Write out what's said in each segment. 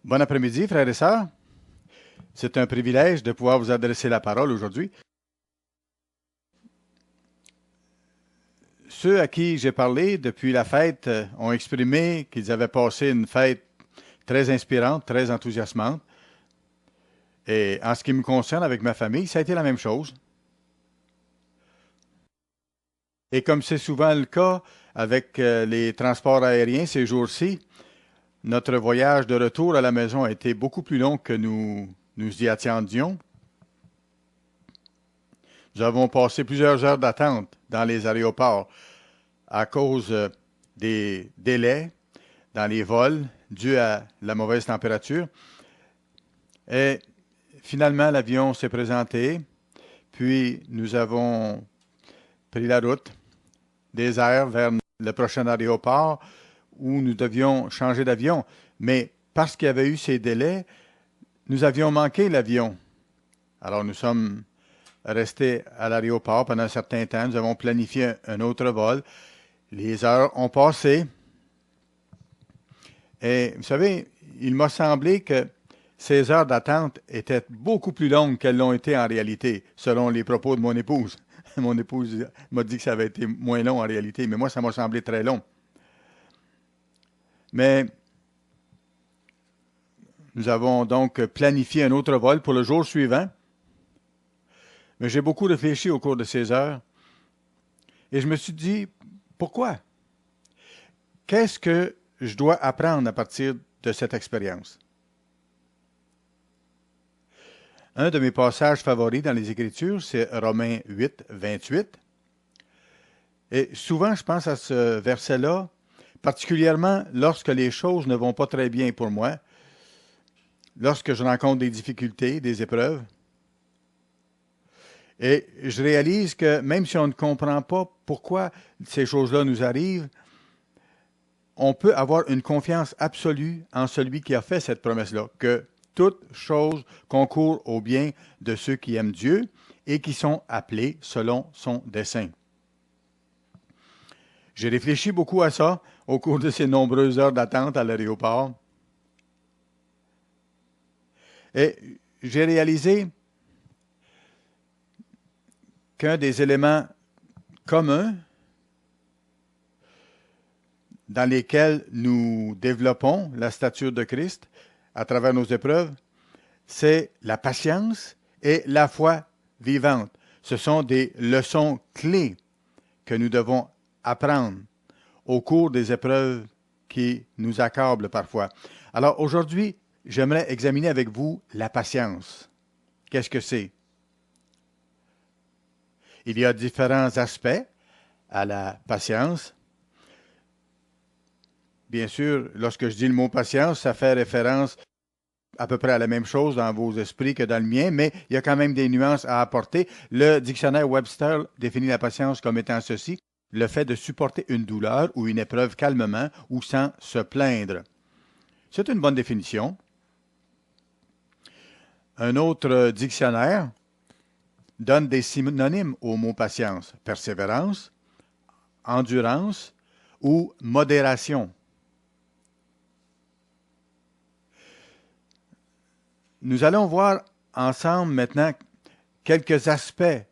Bon après-midi, frères et sœurs. C'est un privilège de pouvoir vous adresser la parole aujourd'hui. Ceux à qui j'ai parlé depuis la fête ont exprimé qu'ils avaient passé une fête très inspirante, très enthousiasmante. Et en ce qui me concerne avec ma famille, ça a été la même chose. Et comme c'est souvent le cas avec les transports aériens ces jours-ci, notre voyage de retour à la maison a été beaucoup plus long que nous y attendions. Nous avons passé plusieurs heures d'attente dans les aéroports à cause des délais dans les vols dus à la mauvaise température. Et finalement, l'avion s'est présenté, puis nous avons pris la route des airs vers le prochain aéroport où nous devions changer d'avion. Mais parce qu'il y avait eu ces délais, nous avions manqué l'avion. Alors nous sommes restés à l'aéroport pendant un certain temps. Nous avons planifié un autre vol. Les heures ont passé. Et vous savez, il m'a semblé que ces heures d'attente étaient beaucoup plus longues qu'elles l'ont été en réalité, selon les propos de mon épouse. Mon épouse m'a dit que ça avait été moins long en réalité, mais moi, ça m'a semblé très long. Mais nous avons donc planifié un autre vol pour le jour suivant. Mais j'ai beaucoup réfléchi au cours de ces heures et je me suis dit, pourquoi? Qu'est-ce que je dois apprendre à partir de cette expérience? Un de mes passages favoris dans les Écritures, c'est Romains 8, 28. Et souvent, je pense à ce verset-là, particulièrement lorsque les choses ne vont pas très bien pour moi, lorsque je rencontre des difficultés, des épreuves. Et je réalise que même si on ne comprend pas pourquoi ces choses-là nous arrivent, on peut avoir une confiance absolue en celui qui a fait cette promesse-là, que toute chose concourt au bien de ceux qui aiment Dieu et qui sont appelés selon son dessein. J'ai réfléchi beaucoup à ça au cours de ces nombreuses heures d'attente à l'aéroport. Et j'ai réalisé qu'un des éléments communs dans lesquels nous développons la stature de Christ à travers nos épreuves, c'est la patience et la foi vivante. Ce sont des leçons clés que nous devons apprendre au cours des épreuves qui nous accablent parfois. Alors aujourd'hui, j'aimerais examiner avec vous la patience. Qu'est-ce que c'est? Il y a différents aspects à la patience. Bien sûr, lorsque je dis le mot patience, ça fait référence à peu près à la même chose dans vos esprits que dans le mien, mais il y a quand même des nuances à apporter. Le dictionnaire Webster définit la patience comme étant ceci: le fait de supporter une douleur ou une épreuve calmement ou sans se plaindre. C'est une bonne définition. Un autre dictionnaire donne des synonymes au mot patience: persévérance, endurance ou modération. Nous allons voir ensemble maintenant quelques aspects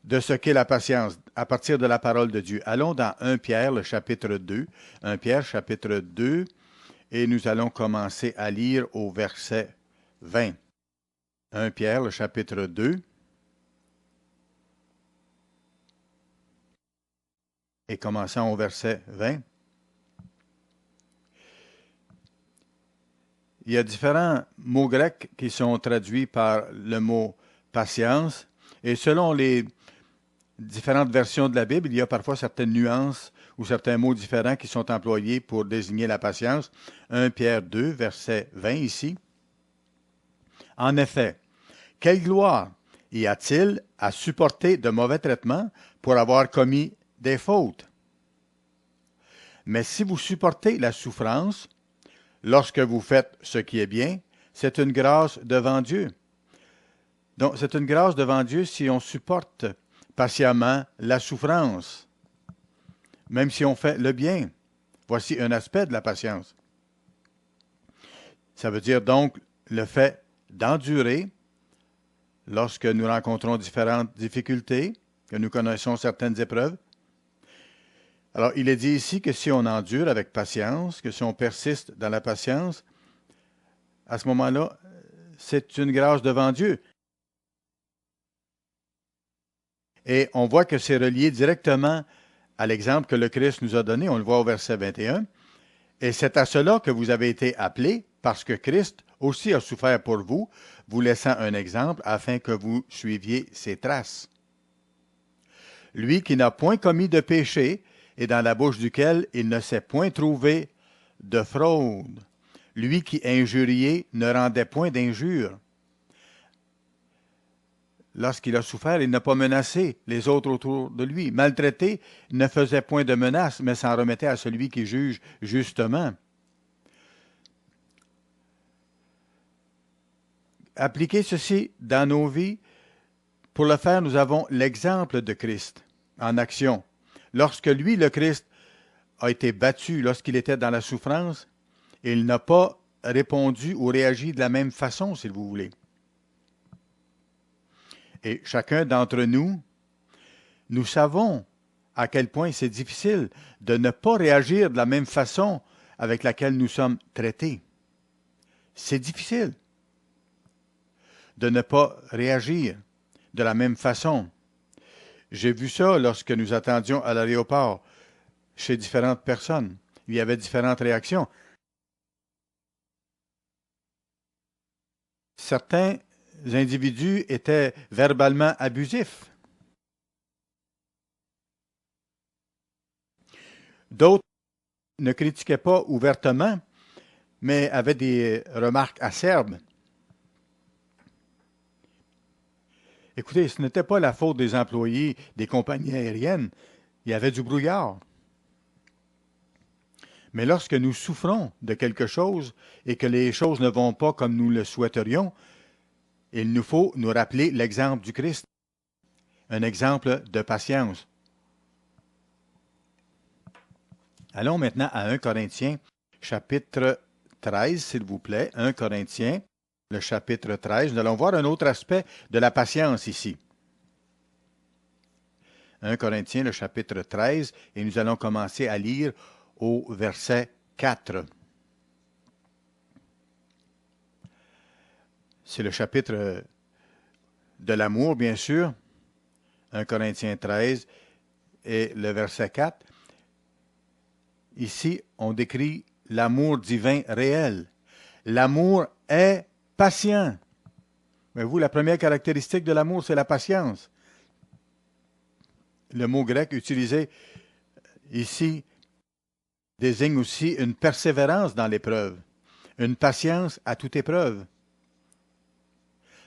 de ce qu'est la patience à partir de la parole de Dieu. Allons dans 1 Pierre, le chapitre 2. 1 Pierre, chapitre 2, et nous allons commencer à lire au verset 20. 1 Pierre, le chapitre 2, et commençons au verset 20. Il y a différents mots grecs qui sont traduits par le mot patience, et selon les différentes versions de la Bible, il y a parfois certaines nuances ou certains mots différents qui sont employés pour désigner la patience. 1 Pierre 2, verset 20 ici. En effet, quelle gloire y a-t-il à supporter de mauvais traitements pour avoir commis des fautes? Mais si vous supportez la souffrance, lorsque vous faites ce qui est bien, c'est une grâce devant Dieu. Donc, c'est une grâce devant Dieu si on supporte patiemment la souffrance, même si on fait le bien. Voici un aspect de la patience. Ça veut dire donc le fait d'endurer lorsque nous rencontrons différentes difficultés, que nous connaissons certaines épreuves. Alors, il est dit ici que si on endure avec patience, que si on persiste dans la patience, à ce moment-là, c'est une grâce devant Dieu. Et on voit que c'est relié directement à l'exemple que le Christ nous a donné, on le voit au verset 21. Et c'est à cela que vous avez été appelés, parce que Christ aussi a souffert pour vous, vous laissant un exemple afin que vous suiviez ses traces. Lui qui n'a point commis de péché, et dans la bouche duquel il ne s'est point trouvé de fraude. Lui qui injuriait ne rendait point d'injure. Lorsqu'il a souffert, il n'a pas menacé les autres autour de lui. Maltraité, il ne faisait point de menace, mais s'en remettait à celui qui juge justement. Appliquer ceci dans nos vies, pour le faire, nous avons l'exemple de Christ en action. Lorsque lui, le Christ, a été battu, lorsqu'il était dans la souffrance, il n'a pas répondu ou réagi de la même façon, si vous voulez. Et chacun d'entre nous, nous savons à quel point c'est difficile de ne pas réagir de la même façon avec laquelle nous sommes traités. C'est difficile de ne pas réagir de la même façon. J'ai vu ça lorsque nous attendions à l'aéroport chez différentes personnes. Il y avait différentes réactions. Certains individus étaient verbalement abusifs. D'autres ne critiquaient pas ouvertement, mais avaient des remarques acerbes. Écoutez, ce n'était pas la faute des employés des compagnies aériennes. Il y avait du brouillard. Mais lorsque nous souffrons de quelque chose et que les choses ne vont pas comme nous le souhaiterions, il nous faut nous rappeler l'exemple du Christ, un exemple de patience. Allons maintenant à 1 Corinthiens, chapitre 13, s'il vous plaît. 1 Corinthiens, le chapitre 13. Nous allons voir un autre aspect de la patience ici. 1 Corinthiens, le chapitre 13, et nous allons commencer à lire au verset 4. C'est le chapitre de l'amour, bien sûr. 1 Corinthiens 13 et le verset 4. Ici, on décrit l'amour divin réel. L'amour est patient. Mais vous, la première caractéristique de l'amour, c'est la patience. Le mot grec utilisé ici désigne aussi une persévérance dans l'épreuve, une patience à toute épreuve.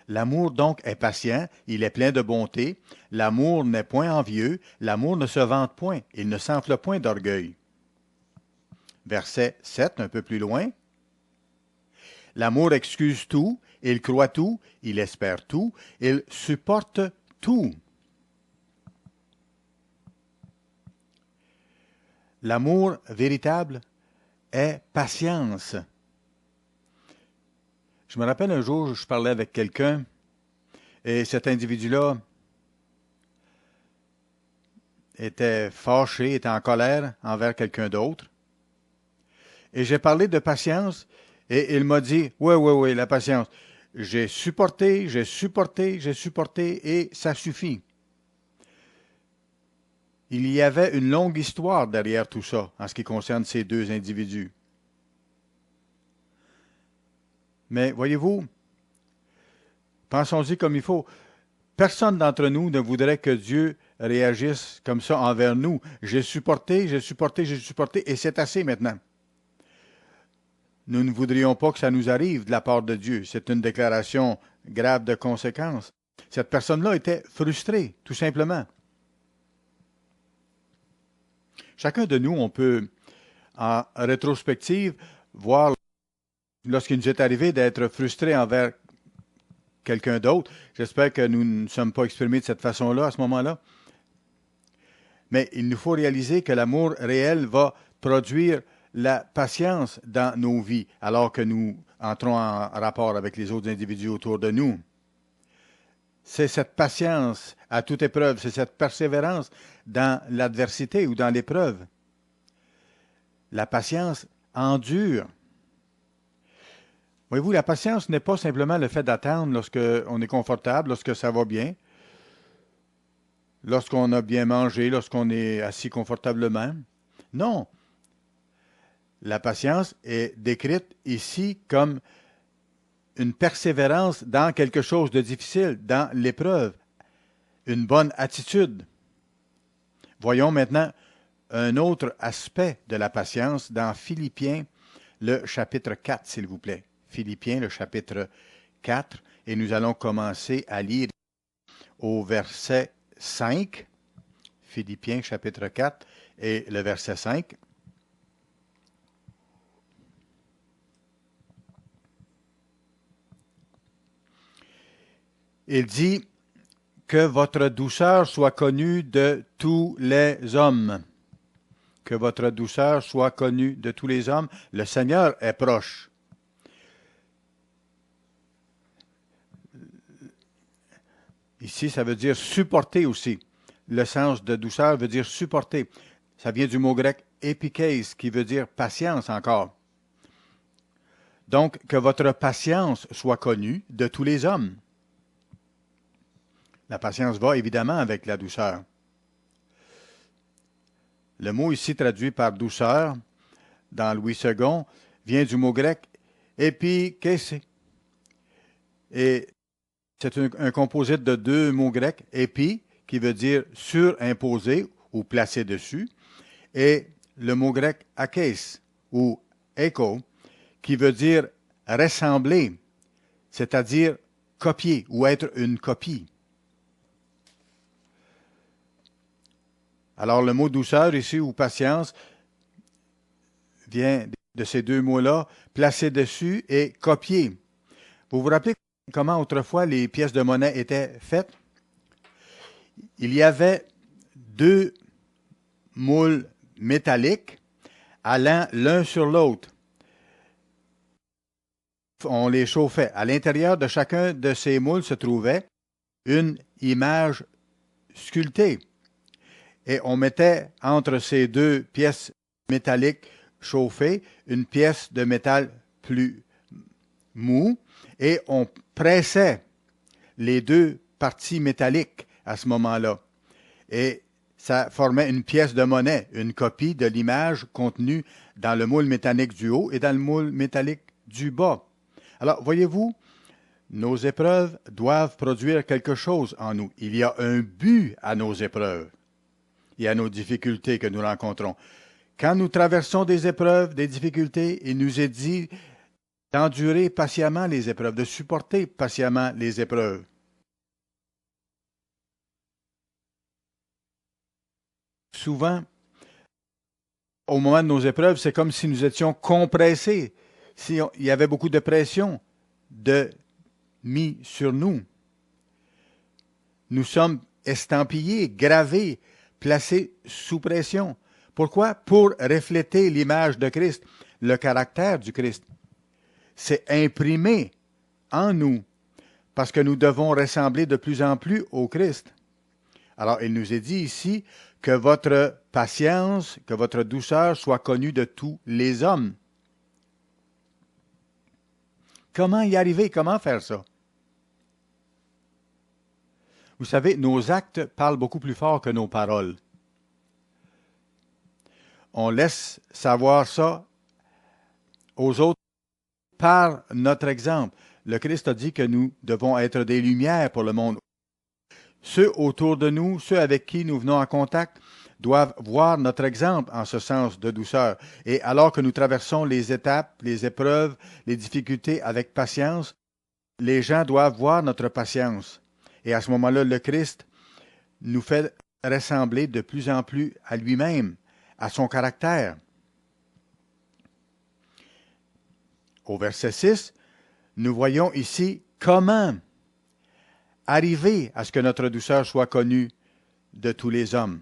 L'amour donc est patient, il est plein de bonté, l'amour n'est point envieux, l'amour ne se vante point, il ne s'enfle point d'orgueil. Verset 7, un peu plus loin. L'amour excuse tout, il croit tout, il espère tout, il supporte tout. L'amour véritable est patience. Je me rappelle un jour, je parlais avec quelqu'un et cet individu-là était fâché, était en colère envers quelqu'un d'autre. Et j'ai parlé de patience et il m'a dit, oui, la patience. J'ai supporté et ça suffit. Il y avait une longue histoire derrière tout ça en ce qui concerne ces deux individus. Mais voyez-vous, pensons-y comme il faut. Personne d'entre nous ne voudrait que Dieu réagisse comme ça envers nous. J'ai supporté, et c'est assez maintenant. Nous ne voudrions pas que ça nous arrive de la part de Dieu. C'est une déclaration grave de conséquences. Cette personne-là était frustrée, tout simplement. Chacun de nous, on peut, en rétrospective, voir lorsqu'il nous est arrivé d'être frustré envers quelqu'un d'autre. J'espère que nous ne sommes pas exprimés de cette façon-là à ce moment-là. Mais il nous faut réaliser que l'amour réel va produire la patience dans nos vies, alors que nous entrons en rapport avec les autres individus autour de nous. C'est cette patience à toute épreuve, c'est cette persévérance dans l'adversité ou dans l'épreuve. La patience endure. Voyez-vous, la patience n'est pas simplement le fait d'attendre lorsqu'on est confortable, lorsque ça va bien, lorsqu'on a bien mangé, lorsqu'on est assis confortablement. Non. La patience est décrite ici comme une persévérance dans quelque chose de difficile, dans l'épreuve, une bonne attitude. Voyons maintenant un autre aspect de la patience dans Philippiens, le chapitre 4, s'il vous plaît. Philippiens, le chapitre 4, et nous allons commencer à lire au verset 5. Philippiens, chapitre 4, et le verset 5. Il dit que votre douceur soit connue de tous les hommes. Que votre douceur soit connue de tous les hommes. Le Seigneur est proche. Ici, ça veut dire supporter aussi. Le sens de douceur veut dire supporter. Ça vient du mot grec épikès, qui veut dire patience encore. Donc, que votre patience soit connue de tous les hommes. La patience va évidemment avec la douceur. Le mot ici traduit par douceur, dans Louis II, vient du mot grec épikès. Et c'est un composite de deux mots grecs, épi, qui veut dire surimposer ou placer dessus, et le mot grec akès ou écho, qui veut dire ressembler, c'est-à-dire copier ou être une copie. Alors le mot douceur ici ou patience vient de ces deux mots-là, placer dessus et copier. Vous vous rappelez comment autrefois les pièces de monnaie étaient faites? Il y avait deux moules métalliques allant l'un sur l'autre. On les chauffait. À l'intérieur de chacun de ces moules se trouvait une image sculptée. Et on mettait entre ces deux pièces métalliques chauffées une pièce de métal plus mou et on pressait les deux parties métalliques à ce moment-là. Et ça formait une pièce de monnaie, une copie de l'image contenue dans le moule métallique du haut et dans le moule métallique du bas. Alors, voyez-vous, nos épreuves doivent produire quelque chose en nous. Il y a un but à nos épreuves et à nos difficultés que nous rencontrons. Quand nous traversons des épreuves, des difficultés, il nous est dit d'endurer patiemment les épreuves, de supporter patiemment les épreuves. Souvent, au moment de nos épreuves, c'est comme si nous étions compressés, il y avait beaucoup de pression mis sur nous. Nous sommes estampillés, gravés, placés sous pression. Pourquoi? Pour refléter l'image de Christ, le caractère du Christ. C'est imprimé en nous, parce que nous devons ressembler de plus en plus au Christ. Alors, il nous est dit ici que votre patience, que votre douceur soit connue de tous les hommes. Comment y arriver? Comment faire ça? Vous savez, nos actes parlent beaucoup plus fort que nos paroles. On laisse savoir ça aux autres par notre exemple. Le Christ a dit que nous devons être des lumières pour le monde. Ceux autour de nous, ceux avec qui nous venons en contact, doivent voir notre exemple en ce sens de douceur. Et alors que nous traversons les étapes, les épreuves, les difficultés avec patience, les gens doivent voir notre patience. Et à ce moment-là, le Christ nous fait ressembler de plus en plus à lui-même, à son caractère. Au verset 6, nous voyons ici comment arriver à ce que notre douceur soit connue de tous les hommes.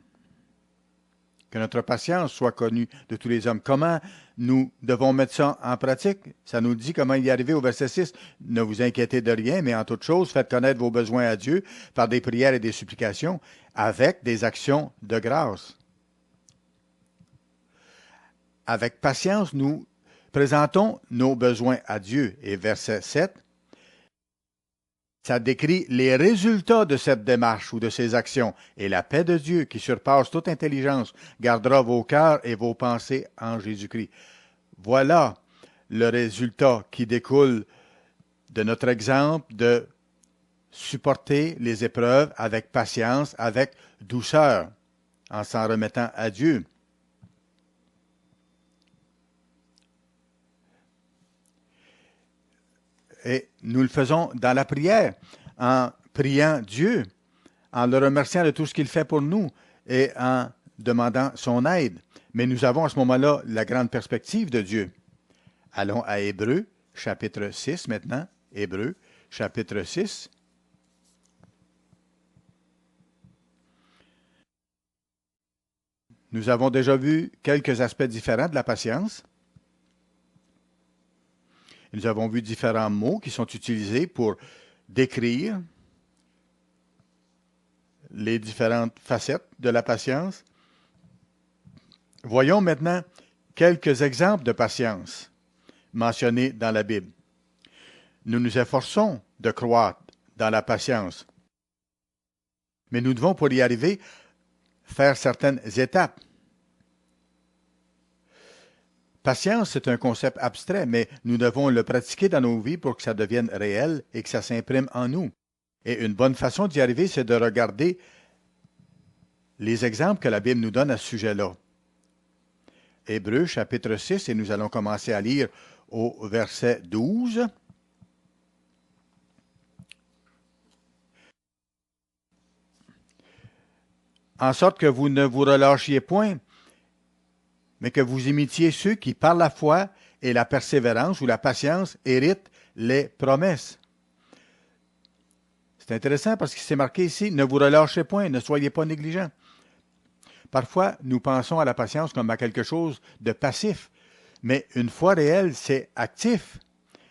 que notre patience soit connue de tous les hommes. Comment nous devons mettre ça en pratique? Ça nous dit comment y arriver au verset 6. Ne vous inquiétez de rien, mais en toute chose, faites connaître vos besoins à Dieu par des prières et des supplications avec des actions de grâce. Avec patience, nous présentons nos besoins à Dieu. Et verset 7, ça décrit les résultats de cette démarche ou de ces actions. Et la paix de Dieu, qui surpasse toute intelligence, gardera vos cœurs et vos pensées en Jésus-Christ. Voilà le résultat qui découle de notre exemple de supporter les épreuves avec patience, avec douceur, en s'en remettant à Dieu. Et nous le faisons dans la prière, en priant Dieu, en le remerciant de tout ce qu'il fait pour nous et en demandant son aide. Mais nous avons à ce moment-là la grande perspective de Dieu. Allons à Hébreux, chapitre 6 maintenant. Hébreux, chapitre 6. Nous avons déjà vu quelques aspects différents de la patience. Nous avons vu différents mots qui sont utilisés pour décrire les différentes facettes de la patience. Voyons maintenant quelques exemples de patience mentionnés dans la Bible. Nous nous efforçons de croître dans la patience, mais nous devons, pour y arriver, faire certaines étapes. Patience, c'est un concept abstrait, mais nous devons le pratiquer dans nos vies pour que ça devienne réel et que ça s'imprime en nous. Et une bonne façon d'y arriver, c'est de regarder les exemples que la Bible nous donne à ce sujet-là. Hébreux, chapitre 6, et nous allons commencer à lire au verset 12. En sorte que vous ne vous relâchiez point, mais que vous imitiez ceux qui, par la foi et la persévérance ou la patience, héritent les promesses. C'est intéressant parce qu'il s'est marqué ici, ne vous relâchez point, ne soyez pas négligents. Parfois, nous pensons à la patience comme à quelque chose de passif, mais une foi réelle, c'est actif.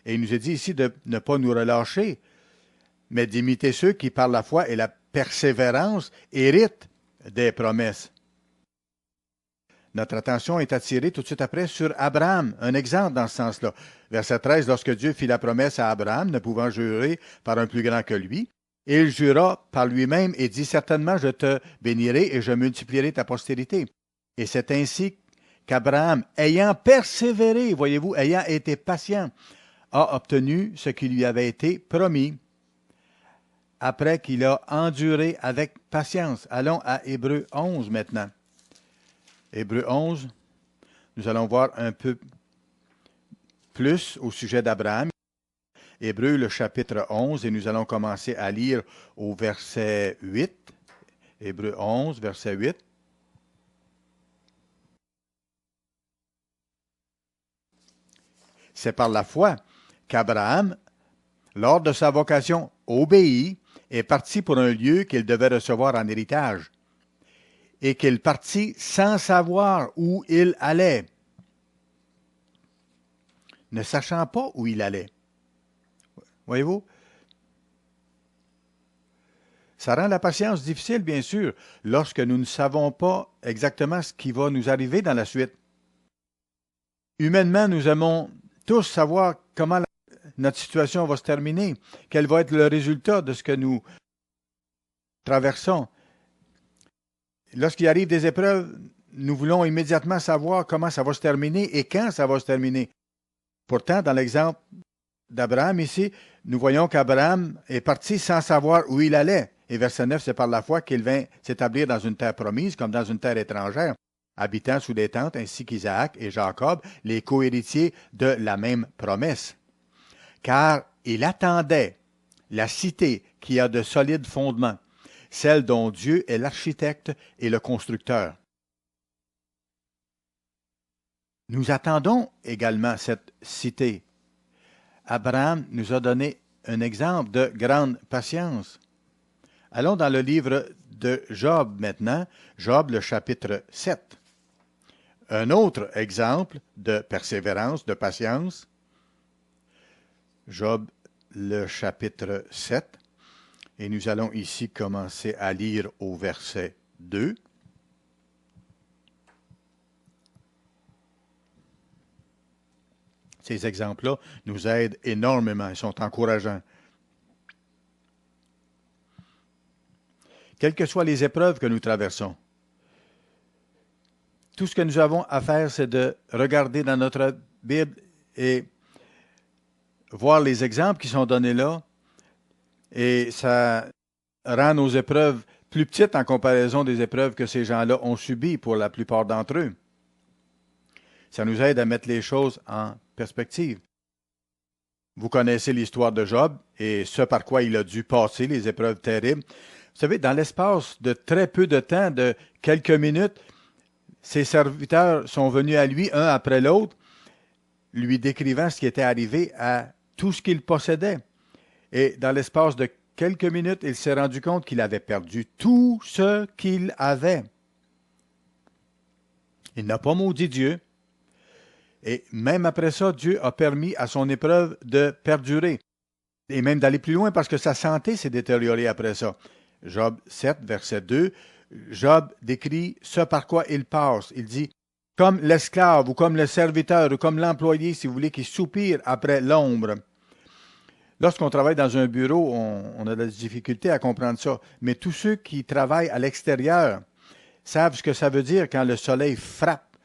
Et il nous est dit ici de ne pas nous relâcher, mais d'imiter ceux qui, par la foi et la persévérance, héritent des promesses. Notre attention est attirée tout de suite après sur Abraham, un exemple dans ce sens-là. Verset 13, lorsque Dieu fit la promesse à Abraham, ne pouvant jurer par un plus grand que lui, il jura par lui-même et dit, certainement je te bénirai et je multiplierai ta postérité. Et c'est ainsi qu'Abraham, ayant persévéré, voyez-vous, ayant été patient, a obtenu ce qui lui avait été promis, après qu'il a enduré avec patience. Allons à Hébreux 11 maintenant. Hébreux 11, nous allons voir un peu plus au sujet d'Abraham. Hébreux, le chapitre 11, et nous allons commencer à lire au verset 8. Hébreux 11, verset 8. C'est par la foi qu'Abraham, lors de sa vocation, obéit et partit pour un lieu qu'il devait recevoir en héritage, et qu'il partit sans savoir où il allait, ne sachant pas où il allait. Voyez-vous? Ça rend la patience difficile, bien sûr, lorsque nous ne savons pas exactement ce qui va nous arriver dans la suite. Humainement, nous aimons tous savoir comment notre situation va se terminer, quel va être le résultat de ce que nous traversons. Lorsqu'il arrive des épreuves, nous voulons immédiatement savoir comment ça va se terminer et quand ça va se terminer. Pourtant, dans l'exemple d'Abraham ici, nous voyons qu'Abraham est parti sans savoir où il allait. Et verset 9, c'est par la foi qu'il vint s'établir dans une terre promise, comme dans une terre étrangère, habitant sous des tentes, ainsi qu'Isaac et Jacob, les cohéritiers de la même promesse. Car il attendait la cité qui a de solides fondements, celle dont Dieu est l'architecte et le constructeur. Nous attendons également cette cité. Abraham nous a donné un exemple de grande patience. Allons dans le livre de Job maintenant, Job le chapitre 7. Un autre exemple de persévérance, de patience, Job, le chapitre 7, et nous allons ici commencer à lire au verset 2. Ces exemples-là nous aident énormément, ils sont encourageants. Quelles que soient les épreuves que nous traversons, tout ce que nous avons à faire, c'est de regarder dans notre Bible et voir les exemples qui sont donnés là, et ça rend nos épreuves plus petites en comparaison des épreuves que ces gens-là ont subies pour la plupart d'entre eux. Ça nous aide à mettre les choses en perspective. Vous connaissez l'histoire de Job et ce par quoi il a dû passer, les épreuves terribles. Vous savez, dans l'espace de très peu de temps, de quelques minutes, ses serviteurs sont venus à lui, un après l'autre, lui décrivant ce qui était arrivé à tout ce qu'il possédait. Et dans l'espace de quelques minutes, il s'est rendu compte qu'il avait perdu tout ce qu'il avait. Il n'a pas maudit Dieu. Et même après ça, Dieu a permis à son épreuve de perdurer. Et même d'aller plus loin parce que sa santé s'est détériorée après ça. Job 7, verset 2, Job décrit ce par quoi il passe. Il dit, comme l'esclave ou comme le serviteur ou comme l'employé, si vous voulez, qui soupire après l'ombre. Lorsqu'on travaille dans un bureau, on a de la difficulté à comprendre ça. Mais tous ceux qui travaillent à l'extérieur savent ce que ça veut dire quand le soleil frappe.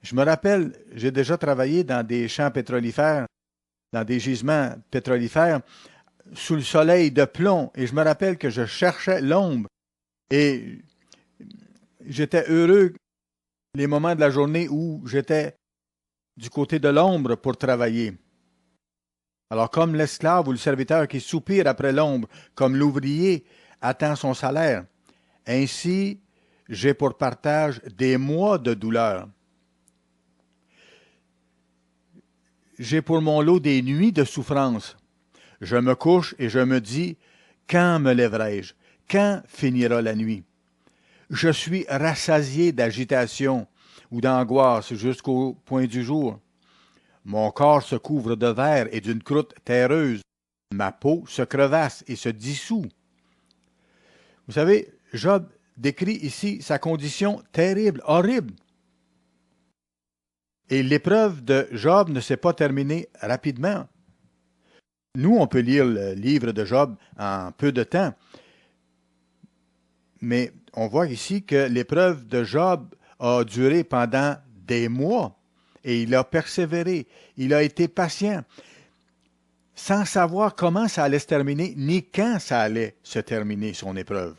Je me rappelle, j'ai déjà travaillé dans des champs pétrolifères, dans des gisements pétrolifères, sous le soleil de plomb. Et je me rappelle que je cherchais l'ombre. Et j'étais heureux les moments de la journée où j'étais du côté de l'ombre pour travailler. Alors, comme l'esclave ou le serviteur qui soupire après l'ombre, comme l'ouvrier attend son salaire, ainsi j'ai pour partage des mois de douleur. J'ai pour mon lot des nuits de souffrance. Je me couche et je me dis, quand me lèverai-je? Quand finira la nuit? Je suis rassasié d'agitation ou d'angoisse jusqu'au point du jour. Mon corps se couvre de verre et d'une croûte terreuse. Ma peau se crevasse et se dissout. Vous savez, Job décrit ici sa condition terrible, horrible. Et l'épreuve de Job ne s'est pas terminée rapidement. Nous, on peut lire le livre de Job en peu de temps, mais on voit ici que l'épreuve de Job a duré pendant des mois et il a persévéré, il a été patient, sans savoir comment ça allait se terminer, ni quand ça allait se terminer, son épreuve.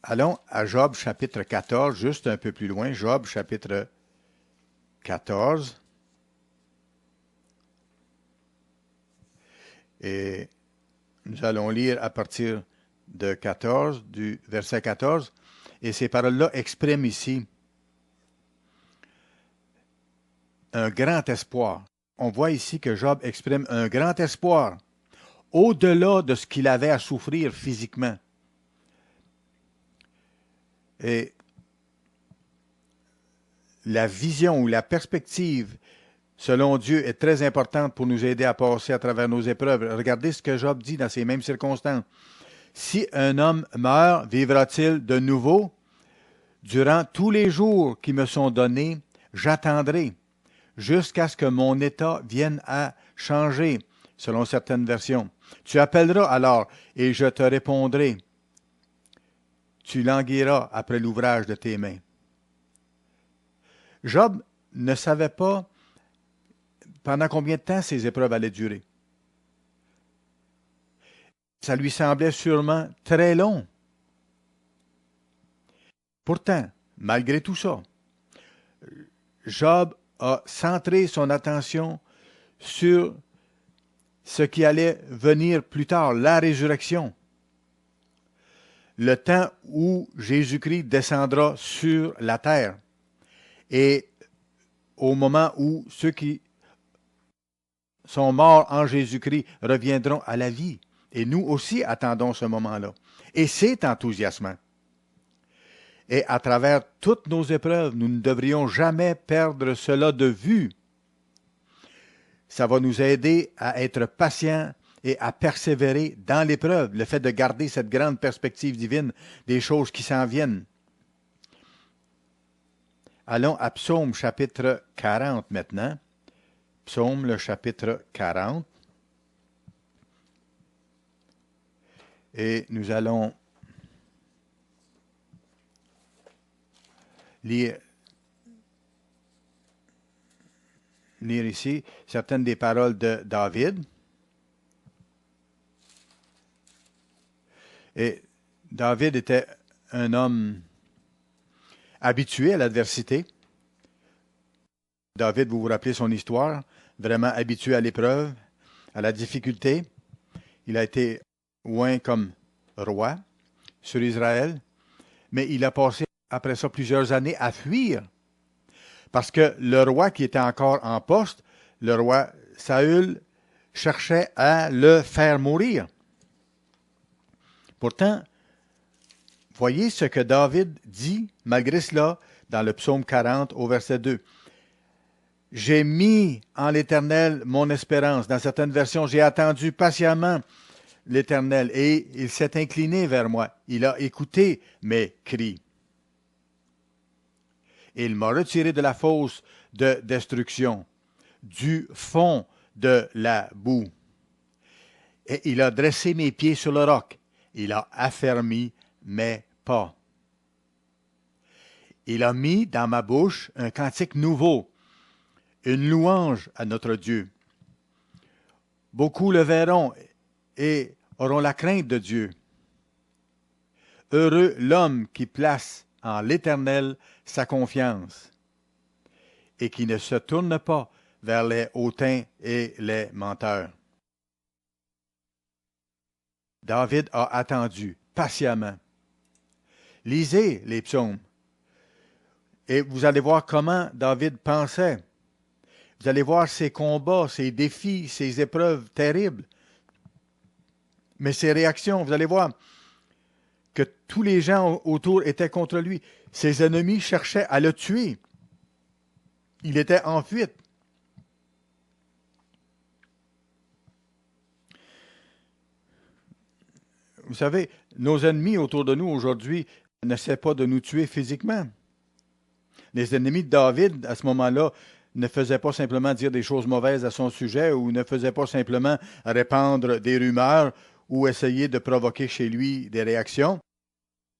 Allons à Job chapitre 14, juste un peu plus loin, Job chapitre 14. Et nous allons lire à partir de 14, du verset 14, et ces paroles-là expriment ici un grand espoir. On voit ici que Job exprime un grand espoir, au-delà de ce qu'il avait à souffrir physiquement. Et la vision ou la perspective, selon Dieu, est très importante pour nous aider à passer à travers nos épreuves. Regardez ce que Job dit dans ces mêmes circonstances. Si un homme meurt, vivra-t-il de nouveau? Durant tous les jours qui me sont donnés, j'attendrai jusqu'à ce que mon état vienne à changer, selon certaines versions. Tu appelleras alors, et je te répondrai. Tu languiras après l'ouvrage de tes mains. Job ne savait pas pendant combien de temps ces épreuves allaient durer. Ça lui semblait sûrement très long. Pourtant, malgré tout ça, Job a centré son attention sur ce qui allait venir plus tard, la résurrection. Le temps où Jésus-Christ descendra sur la terre et au moment où ceux qui sont morts en Jésus-Christ reviendront à la vie. Et nous aussi attendons ce moment-là. Et c'est enthousiasmant. Et à travers toutes nos épreuves, nous ne devrions jamais perdre cela de vue. Ça va nous aider à être patients et à persévérer dans l'épreuve, le fait de garder cette grande perspective divine des choses qui s'en viennent. Allons à Psaume chapitre 40 maintenant. Psaume le chapitre 40. Et nous allons lire ici certaines des paroles de David. Et David était un homme habitué à l'adversité. David, vous vous rappelez son histoire, vraiment habitué à l'épreuve, à la difficulté. Il a été oint comme roi sur Israël, mais il a passé après ça plusieurs années à fuir. Parce que le roi qui était encore en poste, le roi Saül, cherchait à le faire mourir. Pourtant, voyez ce que David dit, malgré cela, dans le psaume 40 au verset 2. J'ai mis en l'Éternel mon espérance. Dans certaines versions, j'ai attendu patiemment l'Éternel et il s'est incliné vers moi. Il a écouté mes cris. Il m'a retiré de la fosse de destruction, du fond de la boue. Et il a dressé mes pieds sur le roc. Il a affermi mes pas. Il a mis dans ma bouche un cantique nouveau, une louange à notre Dieu. Beaucoup le verront et auront la crainte de Dieu. Heureux l'homme qui place en l'Éternel sa confiance et qui ne se tourne pas vers les hautains et les menteurs. David a attendu patiemment. Lisez les psaumes et vous allez voir comment David pensait. Vous allez voir ses combats, ses défis, ses épreuves terribles. Mais ses réactions, vous allez voir que tous les gens autour étaient contre lui. Ses ennemis cherchaient à le tuer. Il était en fuite. Vous savez, nos ennemis autour de nous aujourd'hui n'essaient pas de nous tuer physiquement. Les ennemis de David, à ce moment-là, ne faisaient pas simplement dire des choses mauvaises à son sujet ou ne faisaient pas simplement répandre des rumeurs ou essayer de provoquer chez lui des réactions.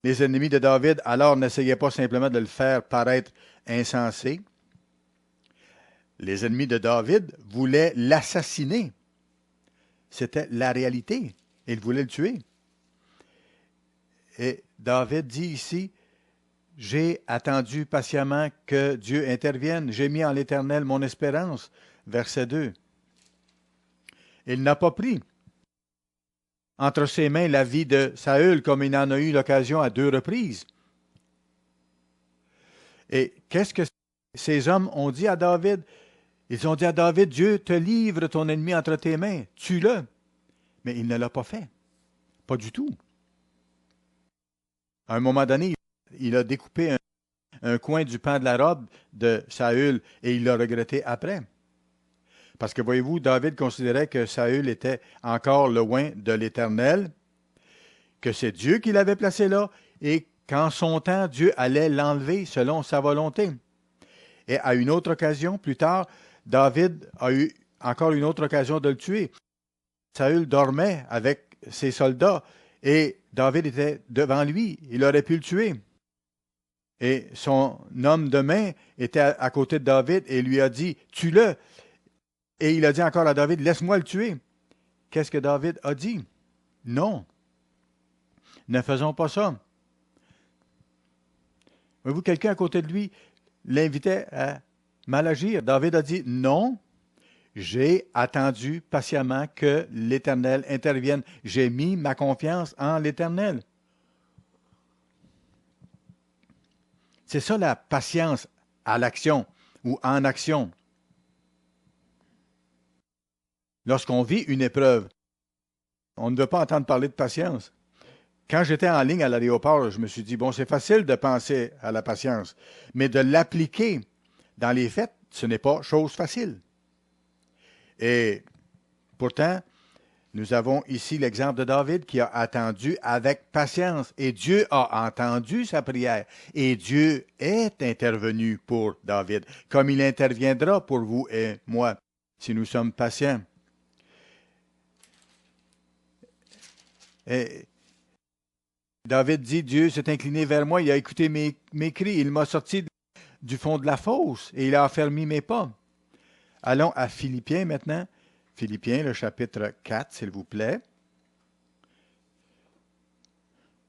Les ennemis de David, alors, n'essayaient pas simplement de le faire paraître insensé. Les ennemis de David voulaient l'assassiner. C'était la réalité. Ils voulaient le tuer. Et David dit ici, « J'ai attendu patiemment que Dieu intervienne. J'ai mis en l'Éternel mon espérance. » Verset 2. Il n'a pas pris entre ses mains la vie de Saül comme il en a eu l'occasion à 2 reprises. Et qu'est-ce que ces hommes ont dit à David? Ils ont dit à David, Dieu te livre ton ennemi entre tes mains, tue-le. Mais il ne l'a pas fait. Pas du tout. À un moment donné, il a découpé un coin du pan de la robe de Saül et il l'a regretté après. Parce que voyez-vous, David considérait que Saül était encore le oint de l'Éternel, que c'est Dieu qui l'avait placé là et qu'en son temps, Dieu allait l'enlever selon sa volonté. Et à une autre occasion, plus tard, David a eu encore une autre occasion de le tuer. Saül dormait avec ses soldats et David était devant lui. Il aurait pu le tuer. Et son homme de main était à côté de David et lui a dit, tue-le. Et il a dit encore à David, laisse-moi le tuer. Qu'est-ce que David a dit? Non. Ne faisons pas ça. Voyez-vous, quelqu'un à côté de lui l'invitait à mal agir. David a dit, non, j'ai attendu patiemment que l'Éternel intervienne. J'ai mis ma confiance en l'Éternel. C'est ça la patience à l'action ou en action. Lorsqu'on vit une épreuve, on ne veut pas entendre parler de patience. Quand j'étais en ligne à l'aéroport, je me suis dit, bon, c'est facile de penser à la patience, mais de l'appliquer dans les faits, ce n'est pas chose facile. Et pourtant, nous avons ici l'exemple de David qui a attendu avec patience et Dieu a entendu sa prière et Dieu est intervenu pour David, comme il interviendra pour vous et moi si nous sommes patients. Et David dit, Dieu s'est incliné vers moi, il a écouté mes cris, il m'a sorti du fond de la fosse et il a affermi mes pas. Allons à Philippiens maintenant. Philippiens, le chapitre 4, s'il vous plaît.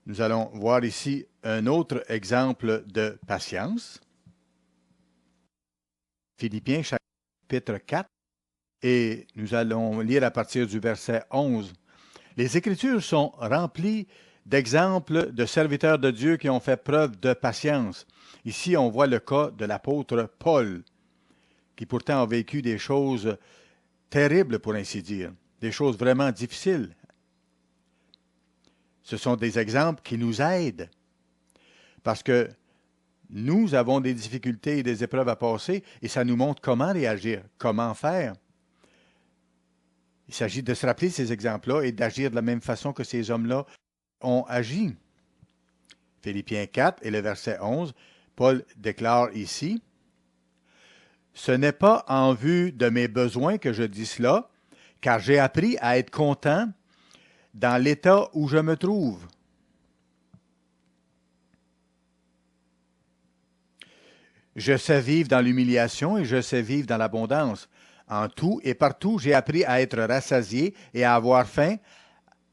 Nous allons voir ici un autre exemple de patience. Philippiens, chapitre 4, et nous allons lire à partir du verset 11. Les Écritures sont remplies d'exemples de serviteurs de Dieu qui ont fait preuve de patience. Ici, on voit le cas de l'apôtre Paul, qui pourtant a vécu des choses terribles, pour ainsi dire, des choses vraiment difficiles. Ce sont des exemples qui nous aident, parce que nous avons des difficultés et des épreuves à passer, et ça nous montre comment réagir, comment faire. Il s'agit de se rappeler ces exemples-là et d'agir de la même façon que ces hommes-là ont agi. Philippiens 4 et le verset 11, Paul déclare ici, « Ce n'est pas en vue de mes besoins que je dis cela, car j'ai appris à être content dans l'état où je me trouve. Je sais vivre dans l'humiliation et je sais vivre dans l'abondance. En tout et partout, j'ai appris à être rassasié et à avoir faim,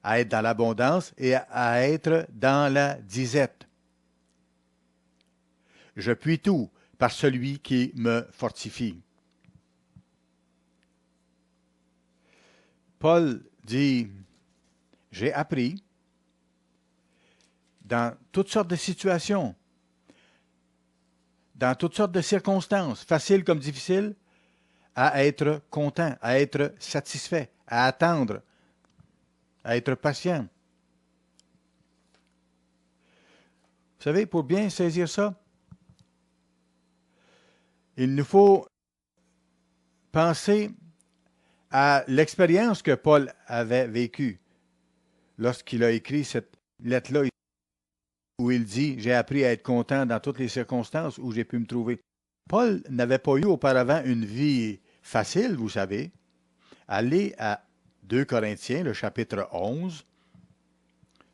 à être dans l'abondance et à être dans la disette. Je puis tout par celui qui me fortifie. » Paul dit, j'ai appris dans toutes sortes de situations, dans toutes sortes de circonstances, faciles comme difficiles, à être content, à être satisfait, à attendre, à être patient. Vous savez, pour bien saisir ça, il nous faut penser à l'expérience que Paul avait vécue lorsqu'il a écrit cette lettre-là où il dit « J'ai appris à être content dans toutes les circonstances où j'ai pu me trouver ». Paul n'avait pas eu auparavant une vie facile, vous savez. Allez à 2 Corinthiens, le chapitre 11.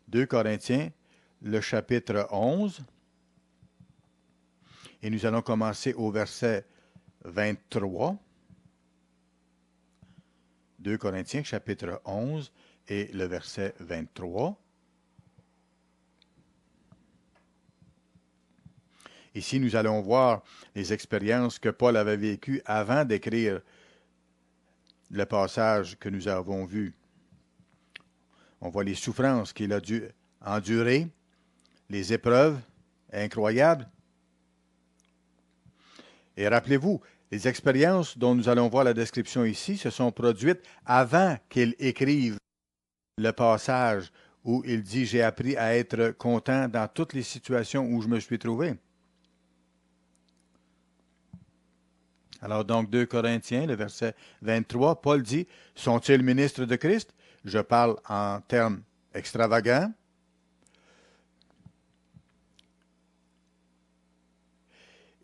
2 Corinthiens, le chapitre 11. Et nous allons commencer au verset 23. 2 Corinthiens, chapitre 11 et le verset 23. Ici, nous allons voir les expériences que Paul avait vécues avant d'écrire le passage que nous avons vu. On voit les souffrances qu'il a dû endurer, les épreuves incroyables. Et rappelez-vous, les expériences dont nous allons voir la description ici se sont produites avant qu'il écrive le passage où il dit « J'ai appris à être content dans toutes les situations où je me suis trouvé ». Alors donc 2 Corinthiens, le verset 23, Paul dit « Sont-ils ministres de Christ ?» Je parle en termes extravagants.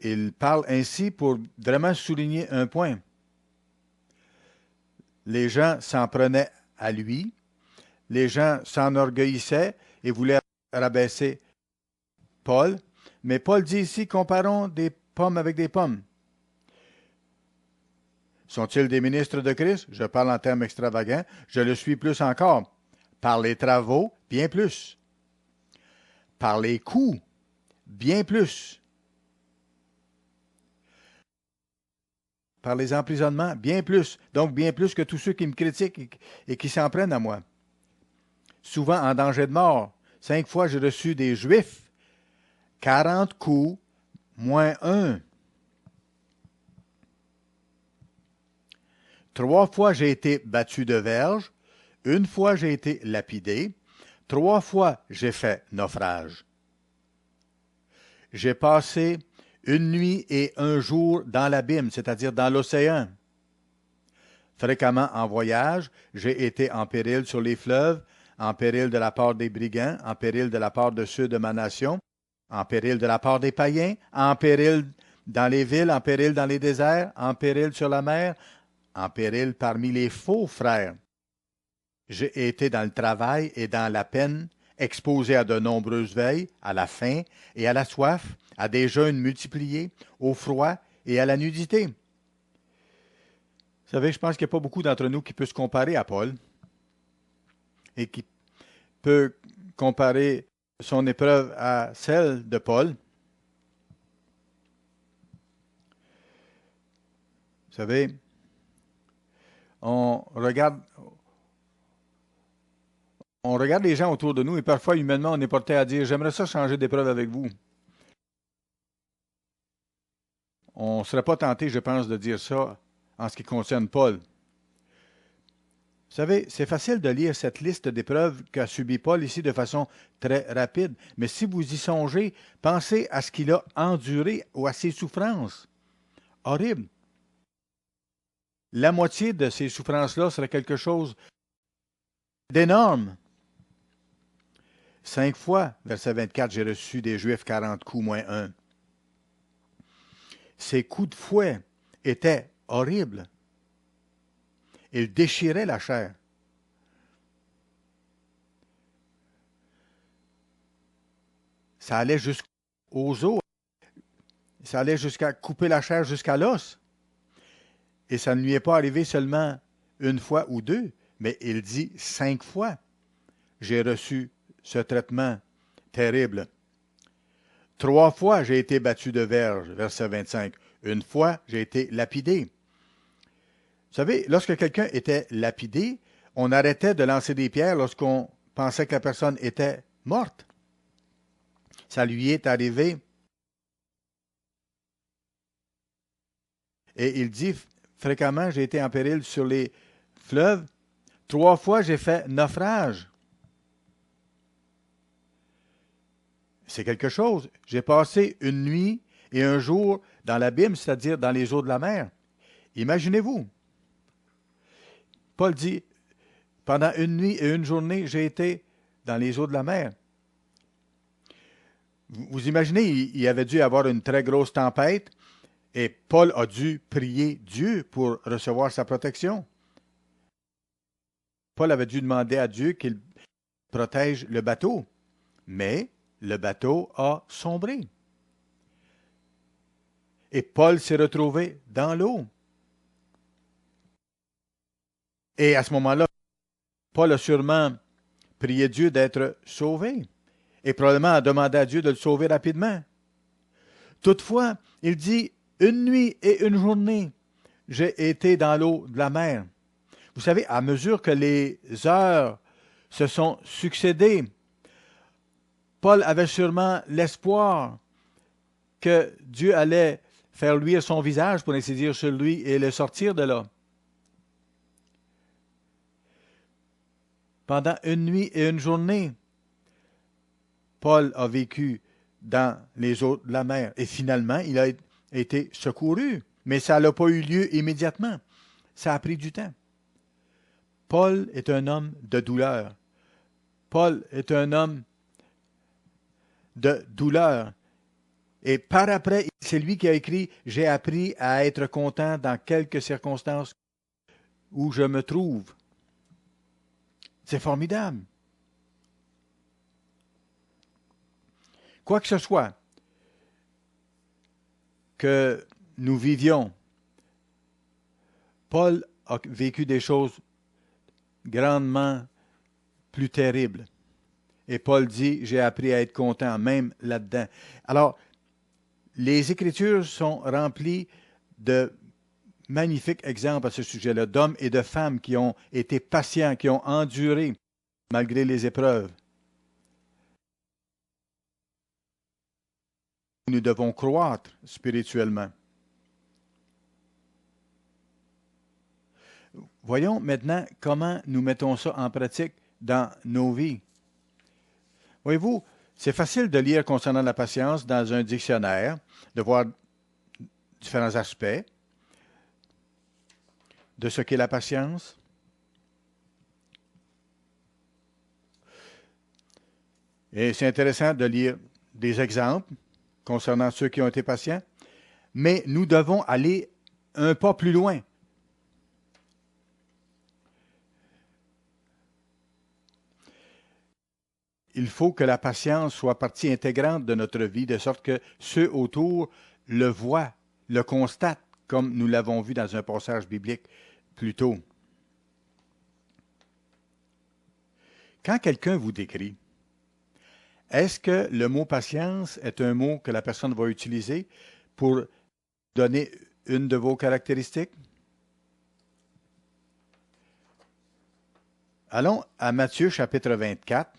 Il parle ainsi pour vraiment souligner un point. Les gens s'en prenaient à lui, les gens s'enorgueillissaient et voulaient rabaisser Paul, mais Paul dit ici, comparons des pommes avec des pommes. Sont-ils des ministres de Christ? Je parle en termes extravagants. Je le suis plus encore. Par les travaux, bien plus. Par les coups, bien plus. Par les emprisonnements, bien plus. Donc, bien plus que tous ceux qui me critiquent et qui s'en prennent à moi. Souvent en danger de mort. 5 fois, j'ai reçu des Juifs. 40 coups, moins 1. 3 fois, j'ai été battu de verge. 1 fois, j'ai été lapidé. 3 fois j'ai fait naufrage. J'ai passé une nuit et un jour dans l'abîme, c'est-à-dire dans l'océan. Fréquemment en voyage, j'ai été en péril sur les fleuves, en péril de la part des brigands, en péril de la part de ceux de ma nation, en péril de la part des païens, en péril dans les villes, en péril dans les déserts, en péril sur la mer, en péril parmi les faux frères. J'ai été dans le travail et dans la peine, exposé à de nombreuses veilles, à la faim et à la soif, à des jeûnes multipliés, au froid et à la nudité. Vous savez, je pense qu'il n'y a pas beaucoup d'entre nous qui peut se comparer à Paul et qui peut comparer son épreuve à celle de Paul. Vous savez, on regarde les gens autour de nous et parfois, humainement, on est porté à dire, j'aimerais ça changer d'épreuve avec vous. On ne serait pas tenté, je pense, de dire ça en ce qui concerne Paul. Vous savez, c'est facile de lire cette liste d'épreuves qu'a subi Paul ici de façon très rapide, mais si vous y songez, pensez à ce qu'il a enduré ou à ses souffrances. Horrible. La moitié de ces souffrances-là serait quelque chose d'énorme. 5 fois, verset 24, j'ai reçu des Juifs 40 coups moins un. Ces coups de fouet étaient horribles. Ils déchiraient la chair. Ça allait jusqu'aux os. Ça allait jusqu'à couper la chair jusqu'à l'os. Et ça ne lui est pas arrivé seulement une fois ou deux, mais il dit 5 fois. J'ai reçu ce traitement terrible. 3 fois, j'ai été battu de verge, verset 25. Une fois, j'ai été lapidé. Vous savez, lorsque quelqu'un était lapidé, on arrêtait de lancer des pierres lorsqu'on pensait que la personne était morte. Ça lui est arrivé. Et il dit fréquemment, j'ai été en péril sur les fleuves. 3 fois, j'ai fait naufrage. C'est quelque chose. J'ai passé une nuit et un jour dans l'abîme, c'est-à-dire dans les eaux de la mer. Imaginez-vous. Paul dit, pendant une nuit et une journée, j'ai été dans les eaux de la mer. Vous imaginez, il avait dû avoir une très grosse tempête et Paul a dû prier Dieu pour recevoir sa protection. Paul avait dû demander à Dieu qu'il protège le bateau, mais le bateau a sombré. Et Paul s'est retrouvé dans l'eau. Et à ce moment-là, Paul a sûrement prié Dieu d'être sauvé et probablement a demandé à Dieu de le sauver rapidement. Toutefois, il dit, une nuit et une journée, j'ai été dans l'eau de la mer. Vous savez, à mesure que les heures se sont succédées, Paul avait sûrement l'espoir que Dieu allait faire luire son visage, pour ainsi dire, sur lui et le sortir de là. Pendant une nuit et une journée, Paul a vécu dans les eaux de la mer et finalement, il a été secouru. Mais ça n'a pas eu lieu immédiatement. Ça a pris du temps. Paul est un homme de douleur. Paul est un homme de douleur. Et par après, c'est lui qui a écrit « J'ai appris à être content dans quelques circonstances où je me trouve. » C'est formidable. Quoi que ce soit que nous vivions, Paul a vécu des choses grandement plus terribles. Et Paul dit, j'ai appris à être content, même là-dedans. Alors, les Écritures sont remplies de magnifiques exemples à ce sujet-là, d'hommes et de femmes qui ont été patients, qui ont enduré malgré les épreuves. Nous devons croître spirituellement. Voyons maintenant comment nous mettons ça en pratique dans nos vies. Voyez-vous, c'est facile de lire concernant la patience dans un dictionnaire, de voir différents aspects de ce qu'est la patience. Et c'est intéressant de lire des exemples concernant ceux qui ont été patients, mais nous devons aller un pas plus loin. Il faut que la patience soit partie intégrante de notre vie, de sorte que ceux autour le voient, le constatent, comme nous l'avons vu dans un passage biblique plus tôt. Quand quelqu'un vous décrit, est-ce que le mot patience est un mot que la personne va utiliser pour donner une de vos caractéristiques? Allons à Matthieu chapitre 24